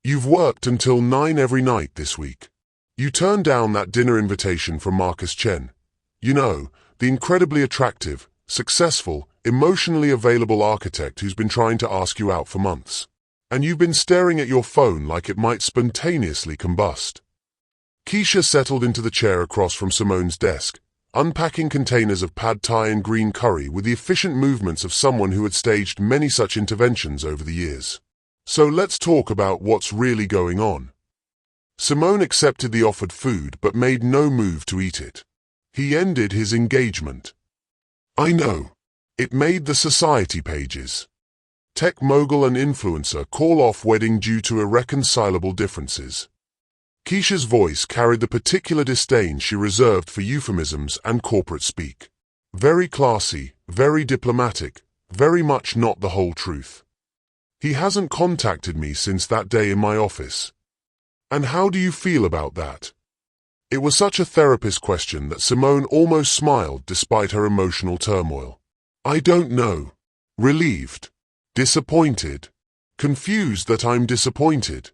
You've worked until 9 every night this week. You turned down that dinner invitation from Marcus Chen. You know, the incredibly attractive, successful, emotionally available architect who's been trying to ask you out for months. And you've been staring at your phone like it might spontaneously combust." Keisha settled into the chair across from Simone's desk, unpacking containers of pad thai and green curry with the efficient movements of someone who had staged many such interventions over the years. "So let's talk about what's really going on." Simone accepted the offered food but made no move to eat it. He ended his engagement. "I know. It made the society pages. Tech mogul and influencer call off wedding due to irreconcilable differences." Keisha's voice carried the particular disdain she reserved for euphemisms and corporate speak. Very classy, very diplomatic, very much not the whole truth. "He hasn't contacted me since that day in my office." "And how do you feel about that?" It was such a therapist question that Simone almost smiled despite her emotional turmoil. "I don't know. Relieved. Disappointed. Confused that I'm disappointed."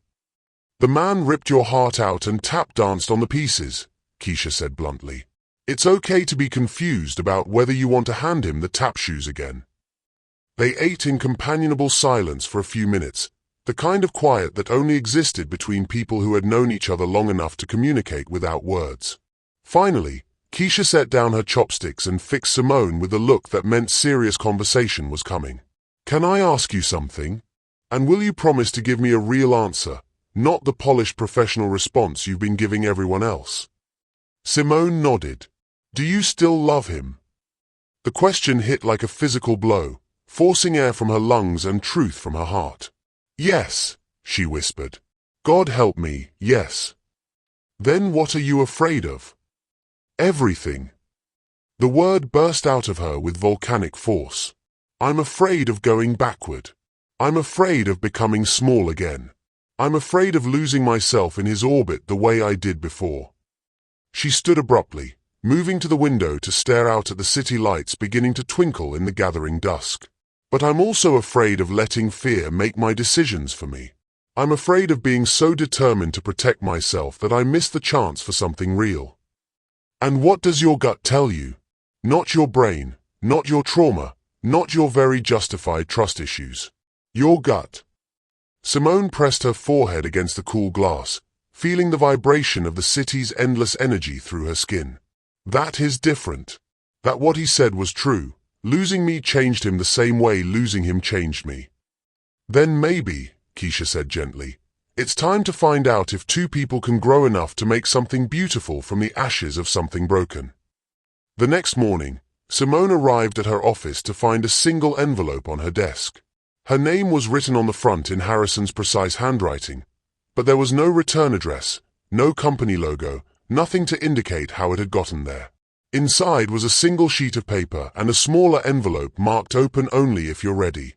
"The man ripped your heart out and tap danced on the pieces," Keisha said bluntly. "It's okay to be confused about whether you want to hand him the tap shoes again." They ate in companionable silence for a few minutes, the kind of quiet that only existed between people who had known each other long enough to communicate without words. Finally, Keisha set down her chopsticks and fixed Simone with a look that meant serious conversation was coming. "Can I ask you something? And will you promise to give me a real answer, not the polished professional response you've been giving everyone else?" Simone nodded. "Do you still love him?" The question hit like a physical blow, forcing air from her lungs and truth from her heart. "Yes," she whispered. "God help me, yes." "Then what are you afraid of?" "Everything." The word burst out of her with volcanic force. "I'm afraid of going backward. I'm afraid of becoming small again. I'm afraid of losing myself in his orbit the way I did before." She stood abruptly, moving to the window to stare out at the city lights beginning to twinkle in the gathering dusk. "But I'm also afraid of letting fear make my decisions for me. I'm afraid of being so determined to protect myself that I miss the chance for something real." "And what does your gut tell you? Not your brain, not your trauma, not your very justified trust issues. Your gut." Simone pressed her forehead against the cool glass, feeling the vibration of the city's endless energy through her skin. "That is different. That what he said was true. Losing me changed him the same way losing him changed me." "Then maybe," Keisha said gently, "it's time to find out if two people can grow enough to make something beautiful from the ashes of something broken." The next morning, Simone arrived at her office to find a single envelope on her desk. Her name was written on the front in Harrison's precise handwriting, but there was no return address, no company logo, nothing to indicate how it had gotten there. Inside was a single sheet of paper and a smaller envelope marked "Open only if you're ready."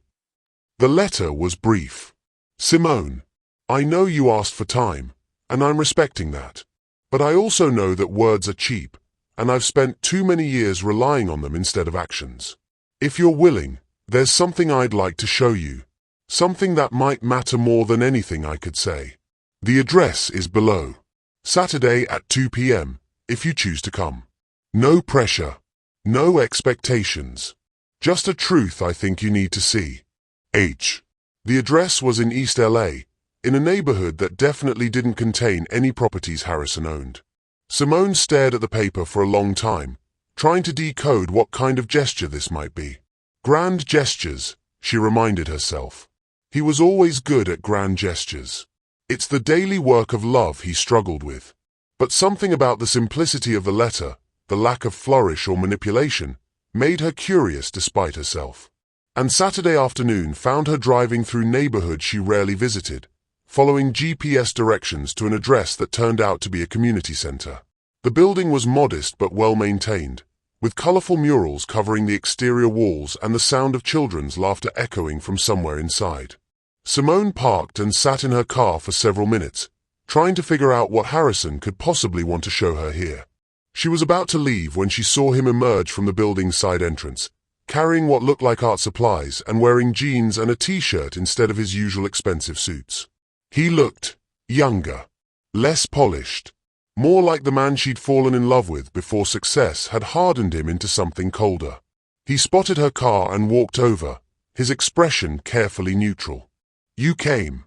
The letter was brief. "Simone, I know you asked for time, and I'm respecting that. But I also know that words are cheap, and I've spent too many years relying on them instead of actions. If you're willing, there's something I'd like to show you. Something that might matter more than anything I could say. The address is below. Saturday at 2 p.m., if you choose to come. No pressure. No expectations. Just a truth I think you need to see. H." The address was in East LA, in a neighborhood that definitely didn't contain any properties Harrison owned. Simone stared at the paper for a long time, trying to decode what kind of gesture this might be. Grand gestures, she reminded herself. He was always good at grand gestures. It's the daily work of love he struggled with. But something about the simplicity of the letter, the lack of flourish or manipulation, made her curious despite herself. And Saturday afternoon found her driving through neighborhoods she rarely visited, following GPS directions to an address that turned out to be a community center. The building was modest but well maintained, with colorful murals covering the exterior walls and the sound of children's laughter echoing from somewhere inside. Simone parked and sat in her car for several minutes, trying to figure out what Harrison could possibly want to show her here. She was about to leave when she saw him emerge from the building's side entrance, carrying what looked like art supplies and wearing jeans and a t-shirt instead of his usual expensive suits. He looked younger, less polished, more like the man she'd fallen in love with before success had hardened him into something colder. He spotted her car and walked over, his expression carefully neutral. "You came."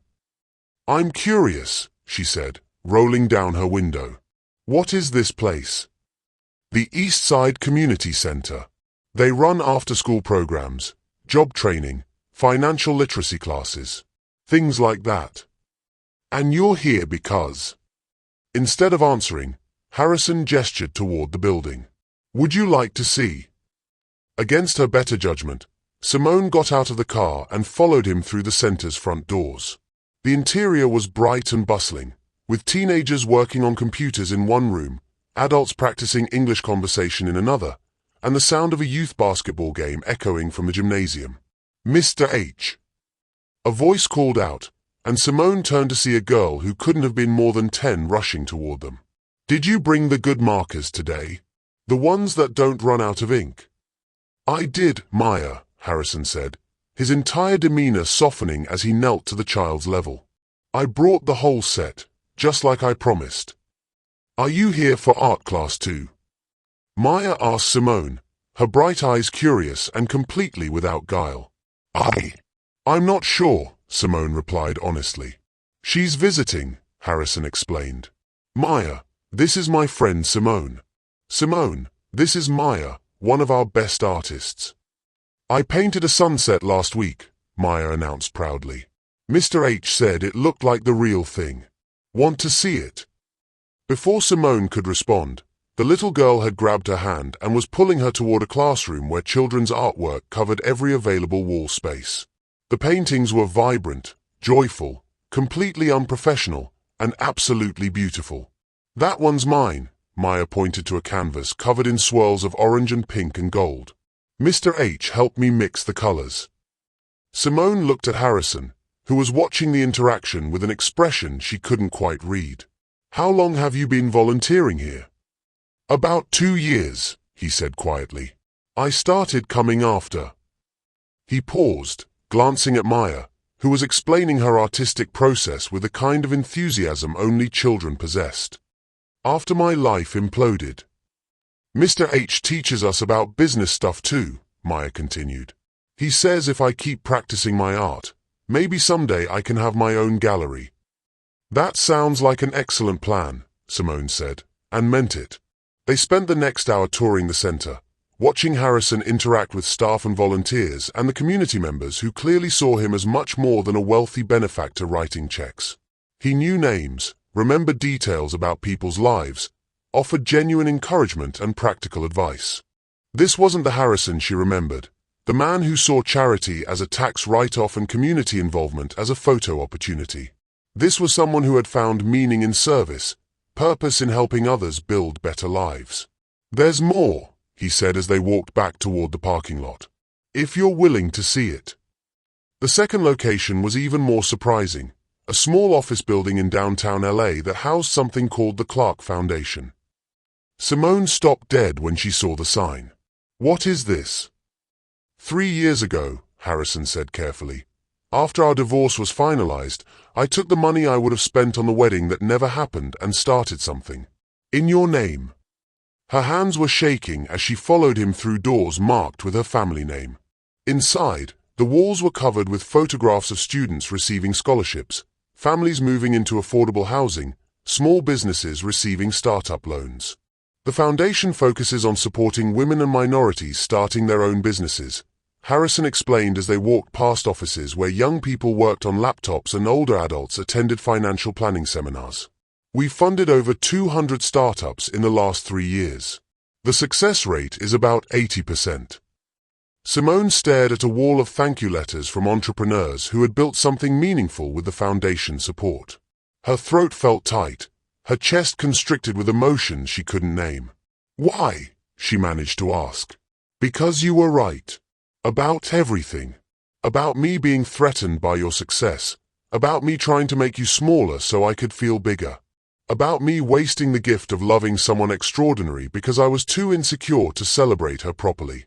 "I'm curious," she said, rolling down her window. "What is this place?" "The East Side Community Center. They run after-school programs, job training, financial literacy classes, things like that." "And you're here because—" Instead of answering, Harrison gestured toward the building. "Would you like to see?" Against her better judgment, Simone got out of the car and followed him through the center's front doors. The interior was bright and bustling, with teenagers working on computers in one room, adults practicing English conversation in another, and the sound of a youth basketball game echoing from the gymnasium. "Mr. H." A voice called out, and Simone turned to see a girl who couldn't have been more than 10 rushing toward them. "Did you bring the good markers today? The ones that don't run out of ink?" "I did, Maya," Harrison said, his entire demeanor softening as he knelt to the child's level. "I brought the whole set, just like I promised." "Are you here for art class too?" Maya asked Simone, her bright eyes curious and completely without guile. I'm not sure," Simone replied honestly. "She's visiting," Harrison explained. "Maya, this is my friend Simone. Simone, this is Maya, one of our best artists." "I painted a sunset last week," Maya announced proudly. "Mr. H said it looked like the real thing. Want to see it?" Before Simone could respond, the little girl had grabbed her hand and was pulling her toward a classroom where children's artwork covered every available wall space. The paintings were vibrant, joyful, completely unprofessional, and absolutely beautiful. "That one's mine," Maya pointed to a canvas covered in swirls of orange and pink and gold. "Mr. H helped me mix the colors." Simone looked at Harrison, who was watching the interaction with an expression she couldn't quite read. "How long have you been volunteering here?" "About 2 years," he said quietly. "I started coming after." He paused, glancing at Maya, who was explaining her artistic process with the kind of enthusiasm only children possessed. "After my life imploded." "Mr. H teaches us about business stuff too," Maya continued. "He says if I keep practicing my art, maybe someday I can have my own gallery." "That sounds like an excellent plan," Simone said, and meant it. They spent the next hour touring the center, watching Harrison interact with staff and volunteers and the community members who clearly saw him as much more than a wealthy benefactor writing checks. He knew names, remembered details about people's lives, offered genuine encouragement and practical advice. This wasn't the Harrison she remembered, the man who saw charity as a tax write-off and community involvement as a photo opportunity. This was someone who had found meaning in service, purpose in helping others build better lives. "There's more," he said as they walked back toward the parking lot. "If you're willing to see it." The second location was even more surprising, a small office building in downtown LA that housed something called the Clark Foundation. Simone stopped dead when she saw the sign. "What is this?" 3 years ago, Harrison said carefully. "After our divorce was finalized, I took the money I would have spent on the wedding that never happened and started something. In your name." Her hands were shaking as she followed him through doors marked with her family name. Inside, the walls were covered with photographs of students receiving scholarships, families moving into affordable housing, small businesses receiving startup loans. The foundation focuses on supporting women and minorities starting their own businesses, Harrison explained as they walked past offices where young people worked on laptops and older adults attended financial planning seminars. "We've funded over 200 startups in the last 3 years. The success rate is about 80%. Simone stared at a wall of thank you letters from entrepreneurs who had built something meaningful with the foundation's support. Her throat felt tight, her chest constricted with emotions she couldn't name. "Why?" she managed to ask. Because you were right. About everything. About me being threatened by your success. About me trying to make you smaller so I could feel bigger. About me wasting the gift of loving someone extraordinary because I was too insecure to celebrate her properly.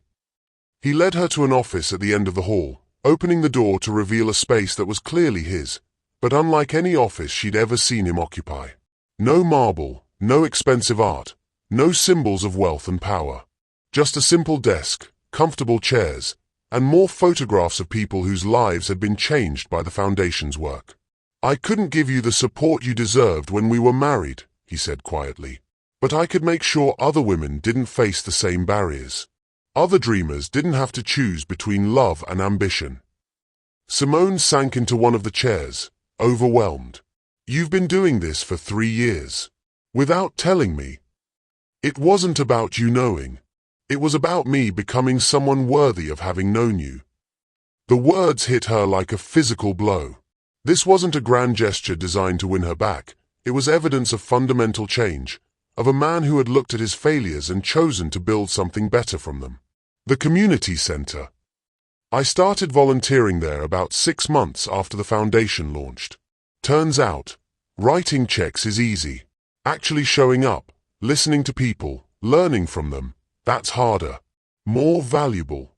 He led her to an office at the end of the hall, opening the door to reveal a space that was clearly his, but unlike any office she'd ever seen him occupy. No marble, no expensive art, no symbols of wealth and power. Just a simple desk, comfortable chairs, and more photographs of people whose lives had been changed by the foundation's work. I couldn't give you the support you deserved when we were married, he said quietly, but I could make sure other women didn't face the same barriers. Other dreamers didn't have to choose between love and ambition. Simone sank into one of the chairs, overwhelmed. You've been doing this for 3 years. Without telling me. It wasn't about you knowing. It was about me becoming someone worthy of having known you. The words hit her like a physical blow. This wasn't a grand gesture designed to win her back. It was evidence of fundamental change, of a man who had looked at his failures and chosen to build something better from them. The community center. I started volunteering there about 6 months after the foundation launched. Turns out, writing checks is easy. Actually showing up, listening to people, learning from them, that's harder. More valuable.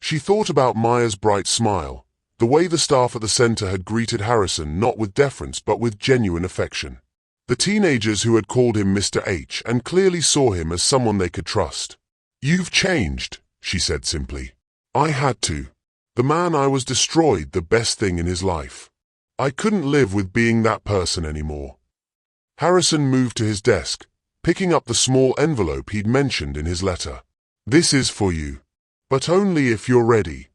She thought about Maya's bright smile, the way the staff at the center had greeted Harrison not with deference but with genuine affection. The teenagers who had called him Mr. H and clearly saw him as someone they could trust. You've changed, she said simply. I had to. The man I was destroyed the best thing in his life. I couldn't live with being that person anymore. Harrison moved to his desk, picking up the small envelope he'd mentioned in his letter. This is for you. But only if you're ready.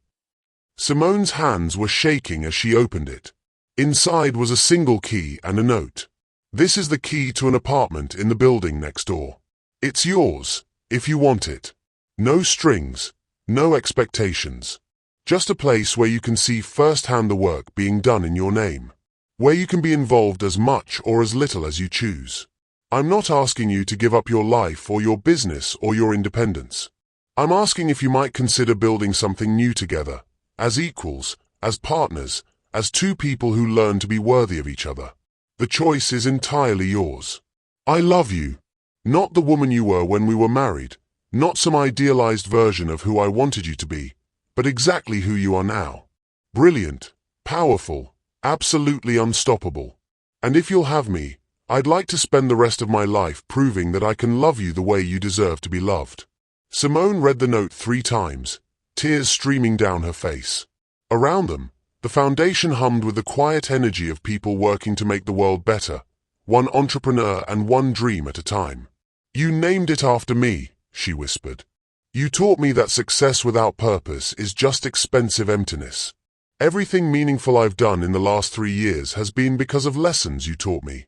Simone's hands were shaking as she opened it. Inside was a single key and a note. This is the key to an apartment in the building next door. It's yours, if you want it. No strings, no expectations. Just a place where you can see firsthand the work being done in your name. Where you can be involved as much or as little as you choose. I'm not asking you to give up your life or your business or your independence. I'm asking if you might consider building something new together, as equals, as partners, as two people who learn to be worthy of each other. The choice is entirely yours. I love you. Not the woman you were when we were married, not some idealized version of who I wanted you to be, but exactly who you are now. Brilliant, powerful, absolutely unstoppable. And if you'll have me, I'd like to spend the rest of my life proving that I can love you the way you deserve to be loved. Simone read the note 3 times, tears streaming down her face. Around them, the foundation hummed with the quiet energy of people working to make the world better, one entrepreneur and one dream at a time. You named it after me, she whispered. You taught me that success without purpose is just expensive emptiness. Everything meaningful I've done in the last 3 years has been because of lessons you taught me.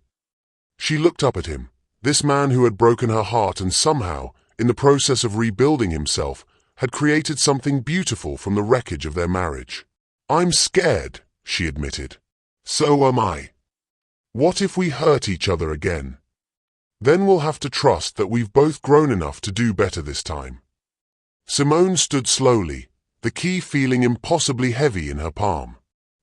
She looked up at him, this man who had broken her heart and somehow, in the process of rebuilding himself, had created something beautiful from the wreckage of their marriage. I'm scared, she admitted. So am I. What if we hurt each other again? Then we'll have to trust that we've both grown enough to do better this time. Simone stood slowly, the key feeling impossibly heavy in her palm.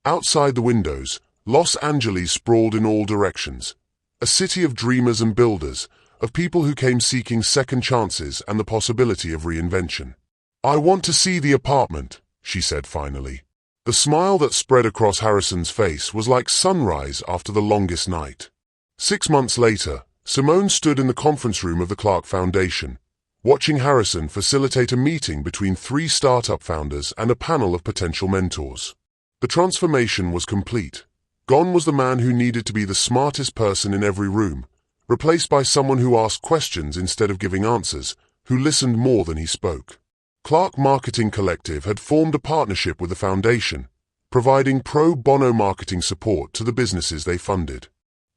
Outside the windows, Los Angeles sprawled in all directions, a city of dreamers and builders, of people who came seeking second chances and the possibility of reinvention. I want to see the apartment, she said finally. The smile that spread across Harrison's face was like sunrise after the longest night. 6 months later, Simone stood in the conference room of the Clark Foundation, watching Harrison facilitate a meeting between 3 startup founders and a panel of potential mentors. The transformation was complete. Gone was the man who needed to be the smartest person in every room, replaced by someone who asked questions instead of giving answers, who listened more than he spoke. Clark Marketing Collective had formed a partnership with the foundation, providing pro bono marketing support to the businesses they funded.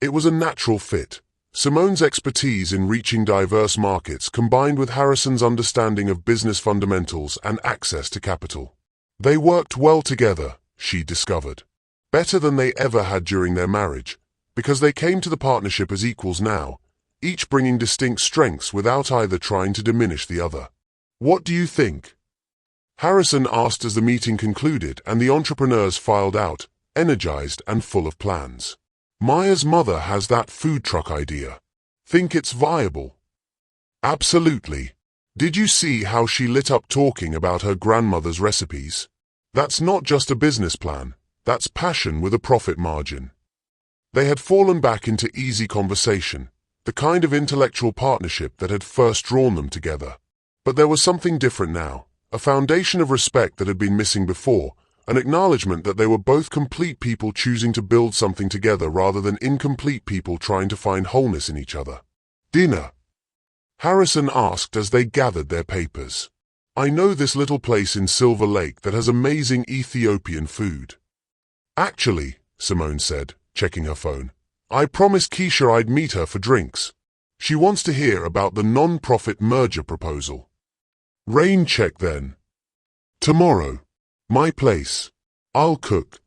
It was a natural fit. Simone's expertise in reaching diverse markets combined with Harrison's understanding of business fundamentals and access to capital. They worked well together, she discovered. Better than they ever had during their marriage, because they came to the partnership as equals now, each bringing distinct strengths without either trying to diminish the other. "What do you think?" Harrison asked as the meeting concluded and the entrepreneurs filed out, energized and full of plans. "Maya's mother has that food truck idea. Think it's viable?" "Absolutely. Did you see how she lit up talking about her grandmother's recipes? That's not just a business plan, that's passion with a profit margin." They had fallen back into easy conversation, the kind of intellectual partnership that had first drawn them together. But there was something different now, a foundation of respect that had been missing before, an acknowledgement that they were both complete people choosing to build something together rather than incomplete people trying to find wholeness in each other. "Dinner?" Harrison asked as they gathered their papers. "I know this little place in Silver Lake that has amazing Ethiopian food." "Actually," Simone said, checking her phone, "I promised Keisha I'd meet her for drinks. She wants to hear about the non-profit merger proposal." "Rain check then." "Tomorrow. My place. I'll cook."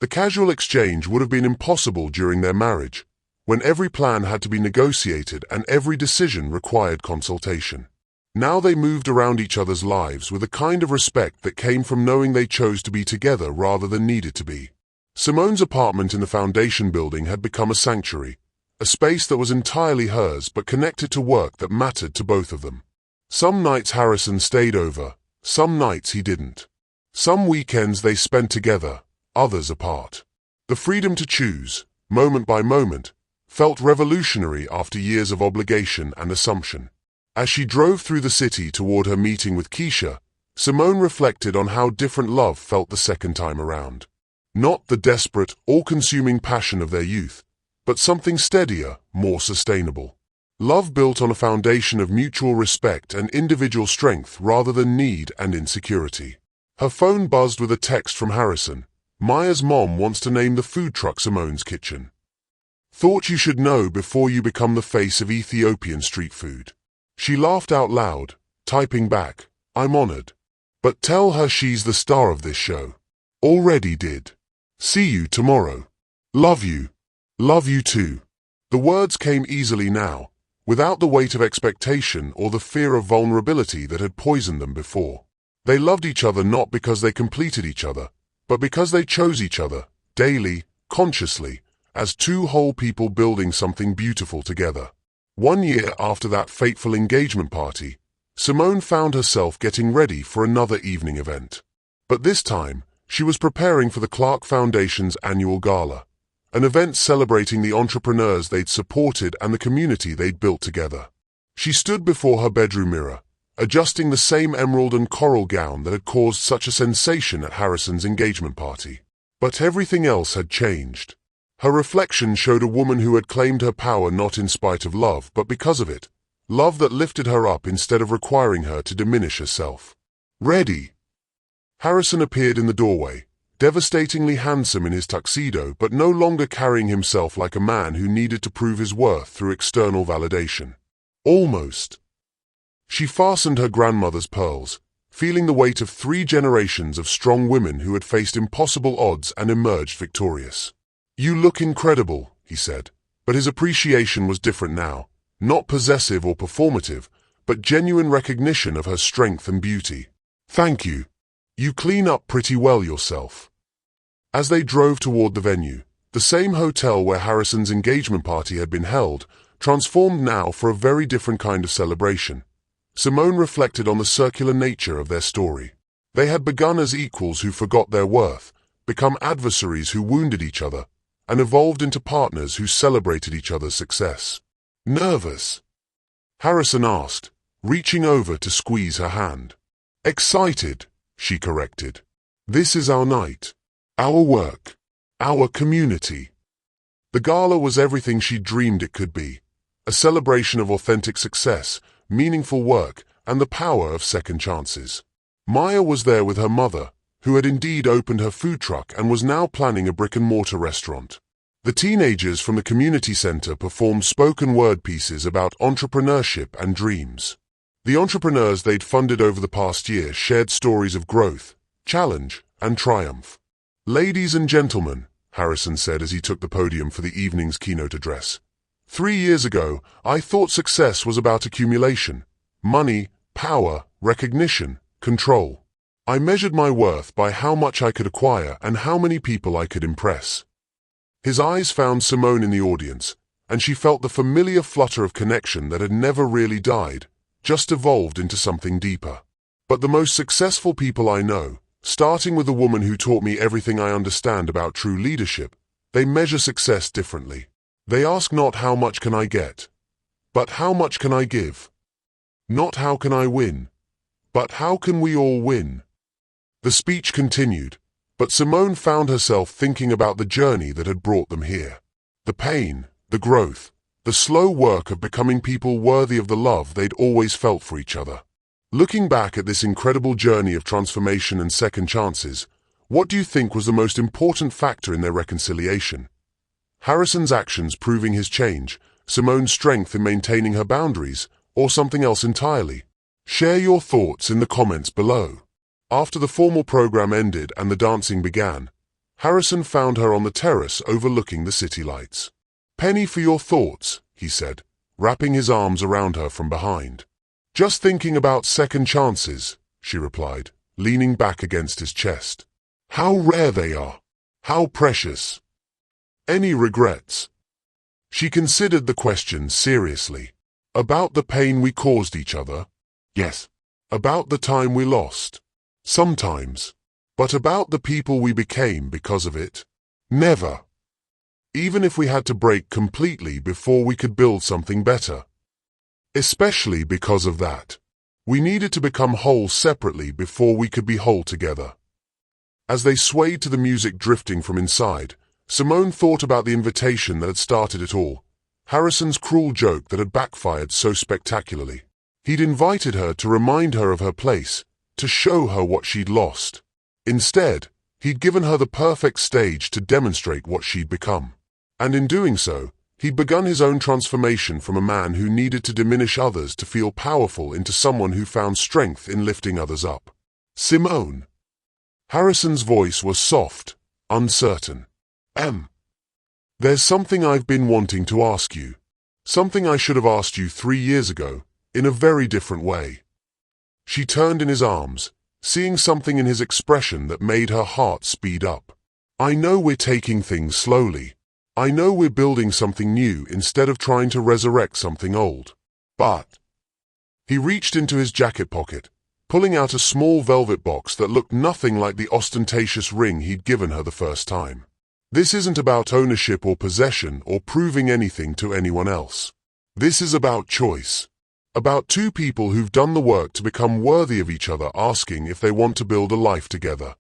The casual exchange would have been impossible during their marriage, when every plan had to be negotiated and every decision required consultation. Now they moved around each other's lives with a kind of respect that came from knowing they chose to be together rather than needed to be. Simone's apartment in the foundation building had become a sanctuary, a space that was entirely hers but connected to work that mattered to both of them. Some nights Harrison stayed over, some nights he didn't. Some weekends they spent together, others apart. The freedom to choose, moment by moment, felt revolutionary after years of obligation and assumption. As she drove through the city toward her meeting with Keisha, Simone reflected on how different love felt the second time around. Not the desperate, all-consuming passion of their youth, but something steadier, more sustainable. Love built on a foundation of mutual respect and individual strength rather than need and insecurity. Her phone buzzed with a text from Harrison. "Maya's mom wants to name the food truck Simone's Kitchen. Thought you should know before you become the face of Ethiopian street food." She laughed out loud, typing back, "I'm honored. But tell her she's the star of this show." "Already did. See you tomorrow. Love you. Love you too." The words came easily now, without the weight of expectation or the fear of vulnerability that had poisoned them before. They loved each other not because they completed each other, but because they chose each other, daily, consciously, as two whole people building something beautiful together. 1 year after that fateful engagement party, Simone found herself getting ready for another evening event. But this time, she was preparing for the Clark Foundation's annual gala, an event celebrating the entrepreneurs they'd supported and the community they'd built together. She stood before her bedroom mirror, adjusting the same emerald and coral gown that had caused such a sensation at Harrison's engagement party. But everything else had changed. Her reflection showed a woman who had claimed her power not in spite of love, but because of it. Love that lifted her up instead of requiring her to diminish herself. "Ready?" Harrison appeared in the doorway, devastatingly handsome in his tuxedo, but no longer carrying himself like a man who needed to prove his worth through external validation. "Almost." She fastened her grandmother's pearls, feeling the weight of 3 generations of strong women who had faced impossible odds and emerged victorious. "You look incredible," he said, but his appreciation was different now, not possessive or performative, but genuine recognition of her strength and beauty. "Thank you. You clean up pretty well yourself." As they drove toward the venue, the same hotel where Harrison's engagement party had been held, transformed now for a very different kind of celebration, Simone reflected on the circular nature of their story. They had begun as equals who forgot their worth, become adversaries who wounded each other, and evolved into partners who celebrated each other's success. "Nervous?" Harrison asked, reaching over to squeeze her hand. "Excited," she corrected. "This is our night. Our work. Our community." The gala was everything she dreamed it could be. A celebration of authentic success, meaningful work, and the power of second chances. Maya was there with her mother, who had indeed opened her food truck and was now planning a brick-and-mortar restaurant. The teenagers from the community center performed spoken word pieces about entrepreneurship and dreams. The entrepreneurs they'd funded over the past year shared stories of growth, challenge, and triumph. "Ladies and gentlemen," Harrison said as he took the podium for the evening's keynote address, 3 years ago, I thought success was about accumulation, money, power, recognition, control. I measured my worth by how much I could acquire and how many people I could impress. His eyes found Simone in the audience, and she felt the familiar flutter of connection that had never really died, just evolved into something deeper. But the most successful people I know, starting with the woman who taught me everything I understand about true leadership, they measure success differently. They ask not how much can I get, but how much can I give? Not how can I win, but how can we all win? The speech continued, but Simone found herself thinking about the journey that had brought them here. The pain, the growth, the slow work of becoming people worthy of the love they'd always felt for each other. Looking back at this incredible journey of transformation and second chances, what do you think was the most important factor in their reconciliation? Harrison's actions proving his change, Simone's strength in maintaining her boundaries, or something else entirely? Share your thoughts in the comments below. After the formal program ended and the dancing began, Harrison found her on the terrace overlooking the city lights. "Penny for your thoughts," he said, wrapping his arms around her from behind. "Just thinking about second chances," she replied, leaning back against his chest. "How rare they are. How precious. Any regrets?" She considered the question seriously. "About the pain we caused each other? Yes. About the time we lost? Sometimes. But about the people we became because of it? Never. Even if we had to break completely before we could build something better. Especially because of that. We needed to become whole separately before we could be whole together." As they swayed to the music drifting from inside, Simone thought about the invitation that had started it all, Harrison's cruel joke that had backfired so spectacularly. He'd invited her to remind her of her place, to show her what she'd lost. Instead, he'd given her the perfect stage to demonstrate what she'd become. And in doing so, he'd begun his own transformation from a man who needed to diminish others to feel powerful into someone who found strength in lifting others up. "Simone." Harrison's voice was soft, uncertain. There's something I've been wanting to ask you. Something I should have asked you 3 years ago, in a very different way." She turned in his arms, seeing something in his expression that made her heart speed up. "I know we're taking things slowly. I know we're building something new instead of trying to resurrect something old. But..." He reached into his jacket pocket, pulling out a small velvet box that looked nothing like the ostentatious ring he'd given her the first time. "This isn't about ownership or possession or proving anything to anyone else. This is about choice. About two people who've done the work to become worthy of each other asking if they want to build a life together."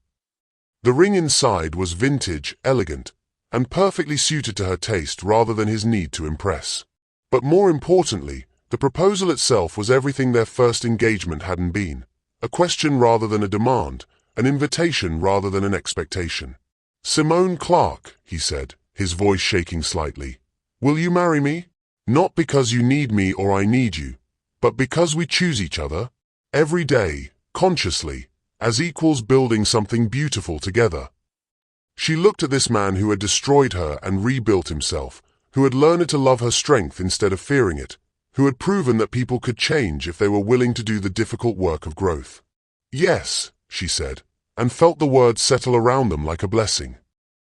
The ring inside was vintage, elegant, and perfectly suited to her taste rather than his need to impress. But more importantly, the proposal itself was everything their first engagement hadn't been. A question rather than a demand, an invitation rather than an expectation. "Simone Clark," he said, his voice shaking slightly, "will you marry me? Not because you need me or I need you, but because we choose each other, every day, consciously, as equals building something beautiful together." She looked at this man who had destroyed her and rebuilt himself, who had learned to love her strength instead of fearing it, who had proven that people could change if they were willing to do the difficult work of growth. "Yes," she said, and felt the words settle around them like a blessing.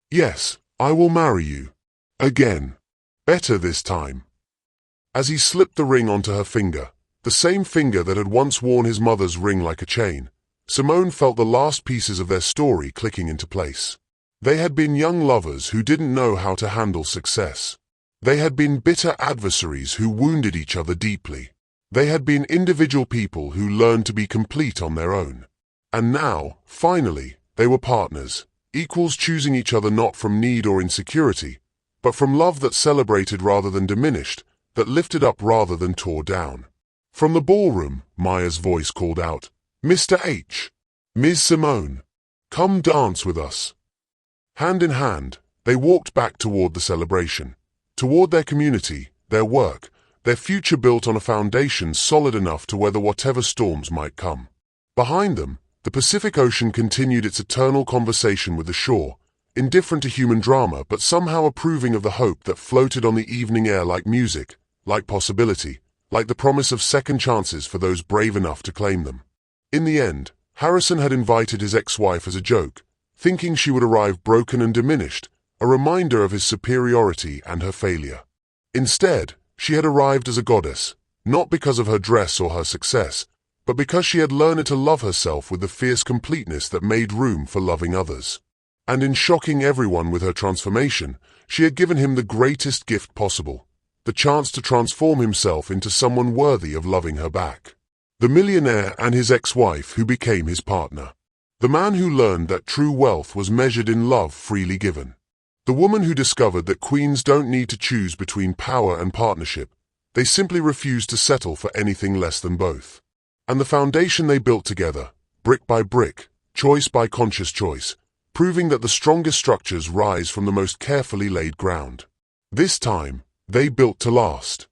"Yes, I will marry you. Again. Better this time." As he slipped the ring onto her finger, the same finger that had once worn his mother's ring like a chain, Simone felt the last pieces of their story clicking into place. They had been young lovers who didn't know how to handle success. They had been bitter adversaries who wounded each other deeply. They had been individual people who learned to be complete on their own. And now, finally, they were partners, equals choosing each other not from need or insecurity, but from love that celebrated rather than diminished, that lifted up rather than tore down. From the ballroom, Maya's voice called out, "Mr. H. Ms. Simone, come dance with us." Hand in hand, they walked back toward the celebration, toward their community, their work, their future built on a foundation solid enough to weather whatever storms might come. Behind them, the Pacific Ocean continued its eternal conversation with the shore, indifferent to human drama but somehow approving of the hope that floated on the evening air like music, like possibility, like the promise of second chances for those brave enough to claim them. In the end, Harrison had invited his ex-wife as a joke, thinking she would arrive broken and diminished, a reminder of his superiority and her failure. Instead, she had arrived as a goddess, not because of her dress or her success, but because she had learned to love herself with the fierce completeness that made room for loving others. And in shocking everyone with her transformation, she had given him the greatest gift possible, the chance to transform himself into someone worthy of loving her back. The millionaire and his ex-wife who became his partner. The man who learned that true wealth was measured in love freely given. The woman who discovered that queens don't need to choose between power and partnership. They simply refuse to settle for anything less than both. And the foundation they built together, brick by brick, choice by conscious choice, proving that the strongest structures rise from the most carefully laid ground. This time, they built to last.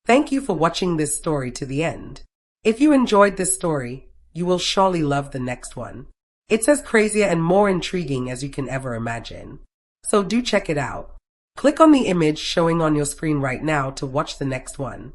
Thank you for watching this story to the end. If you enjoyed this story, you will surely love the next one. It's as crazy and more intriguing as you can ever imagine. So do check it out. Click on the image showing on your screen right now to watch the next one.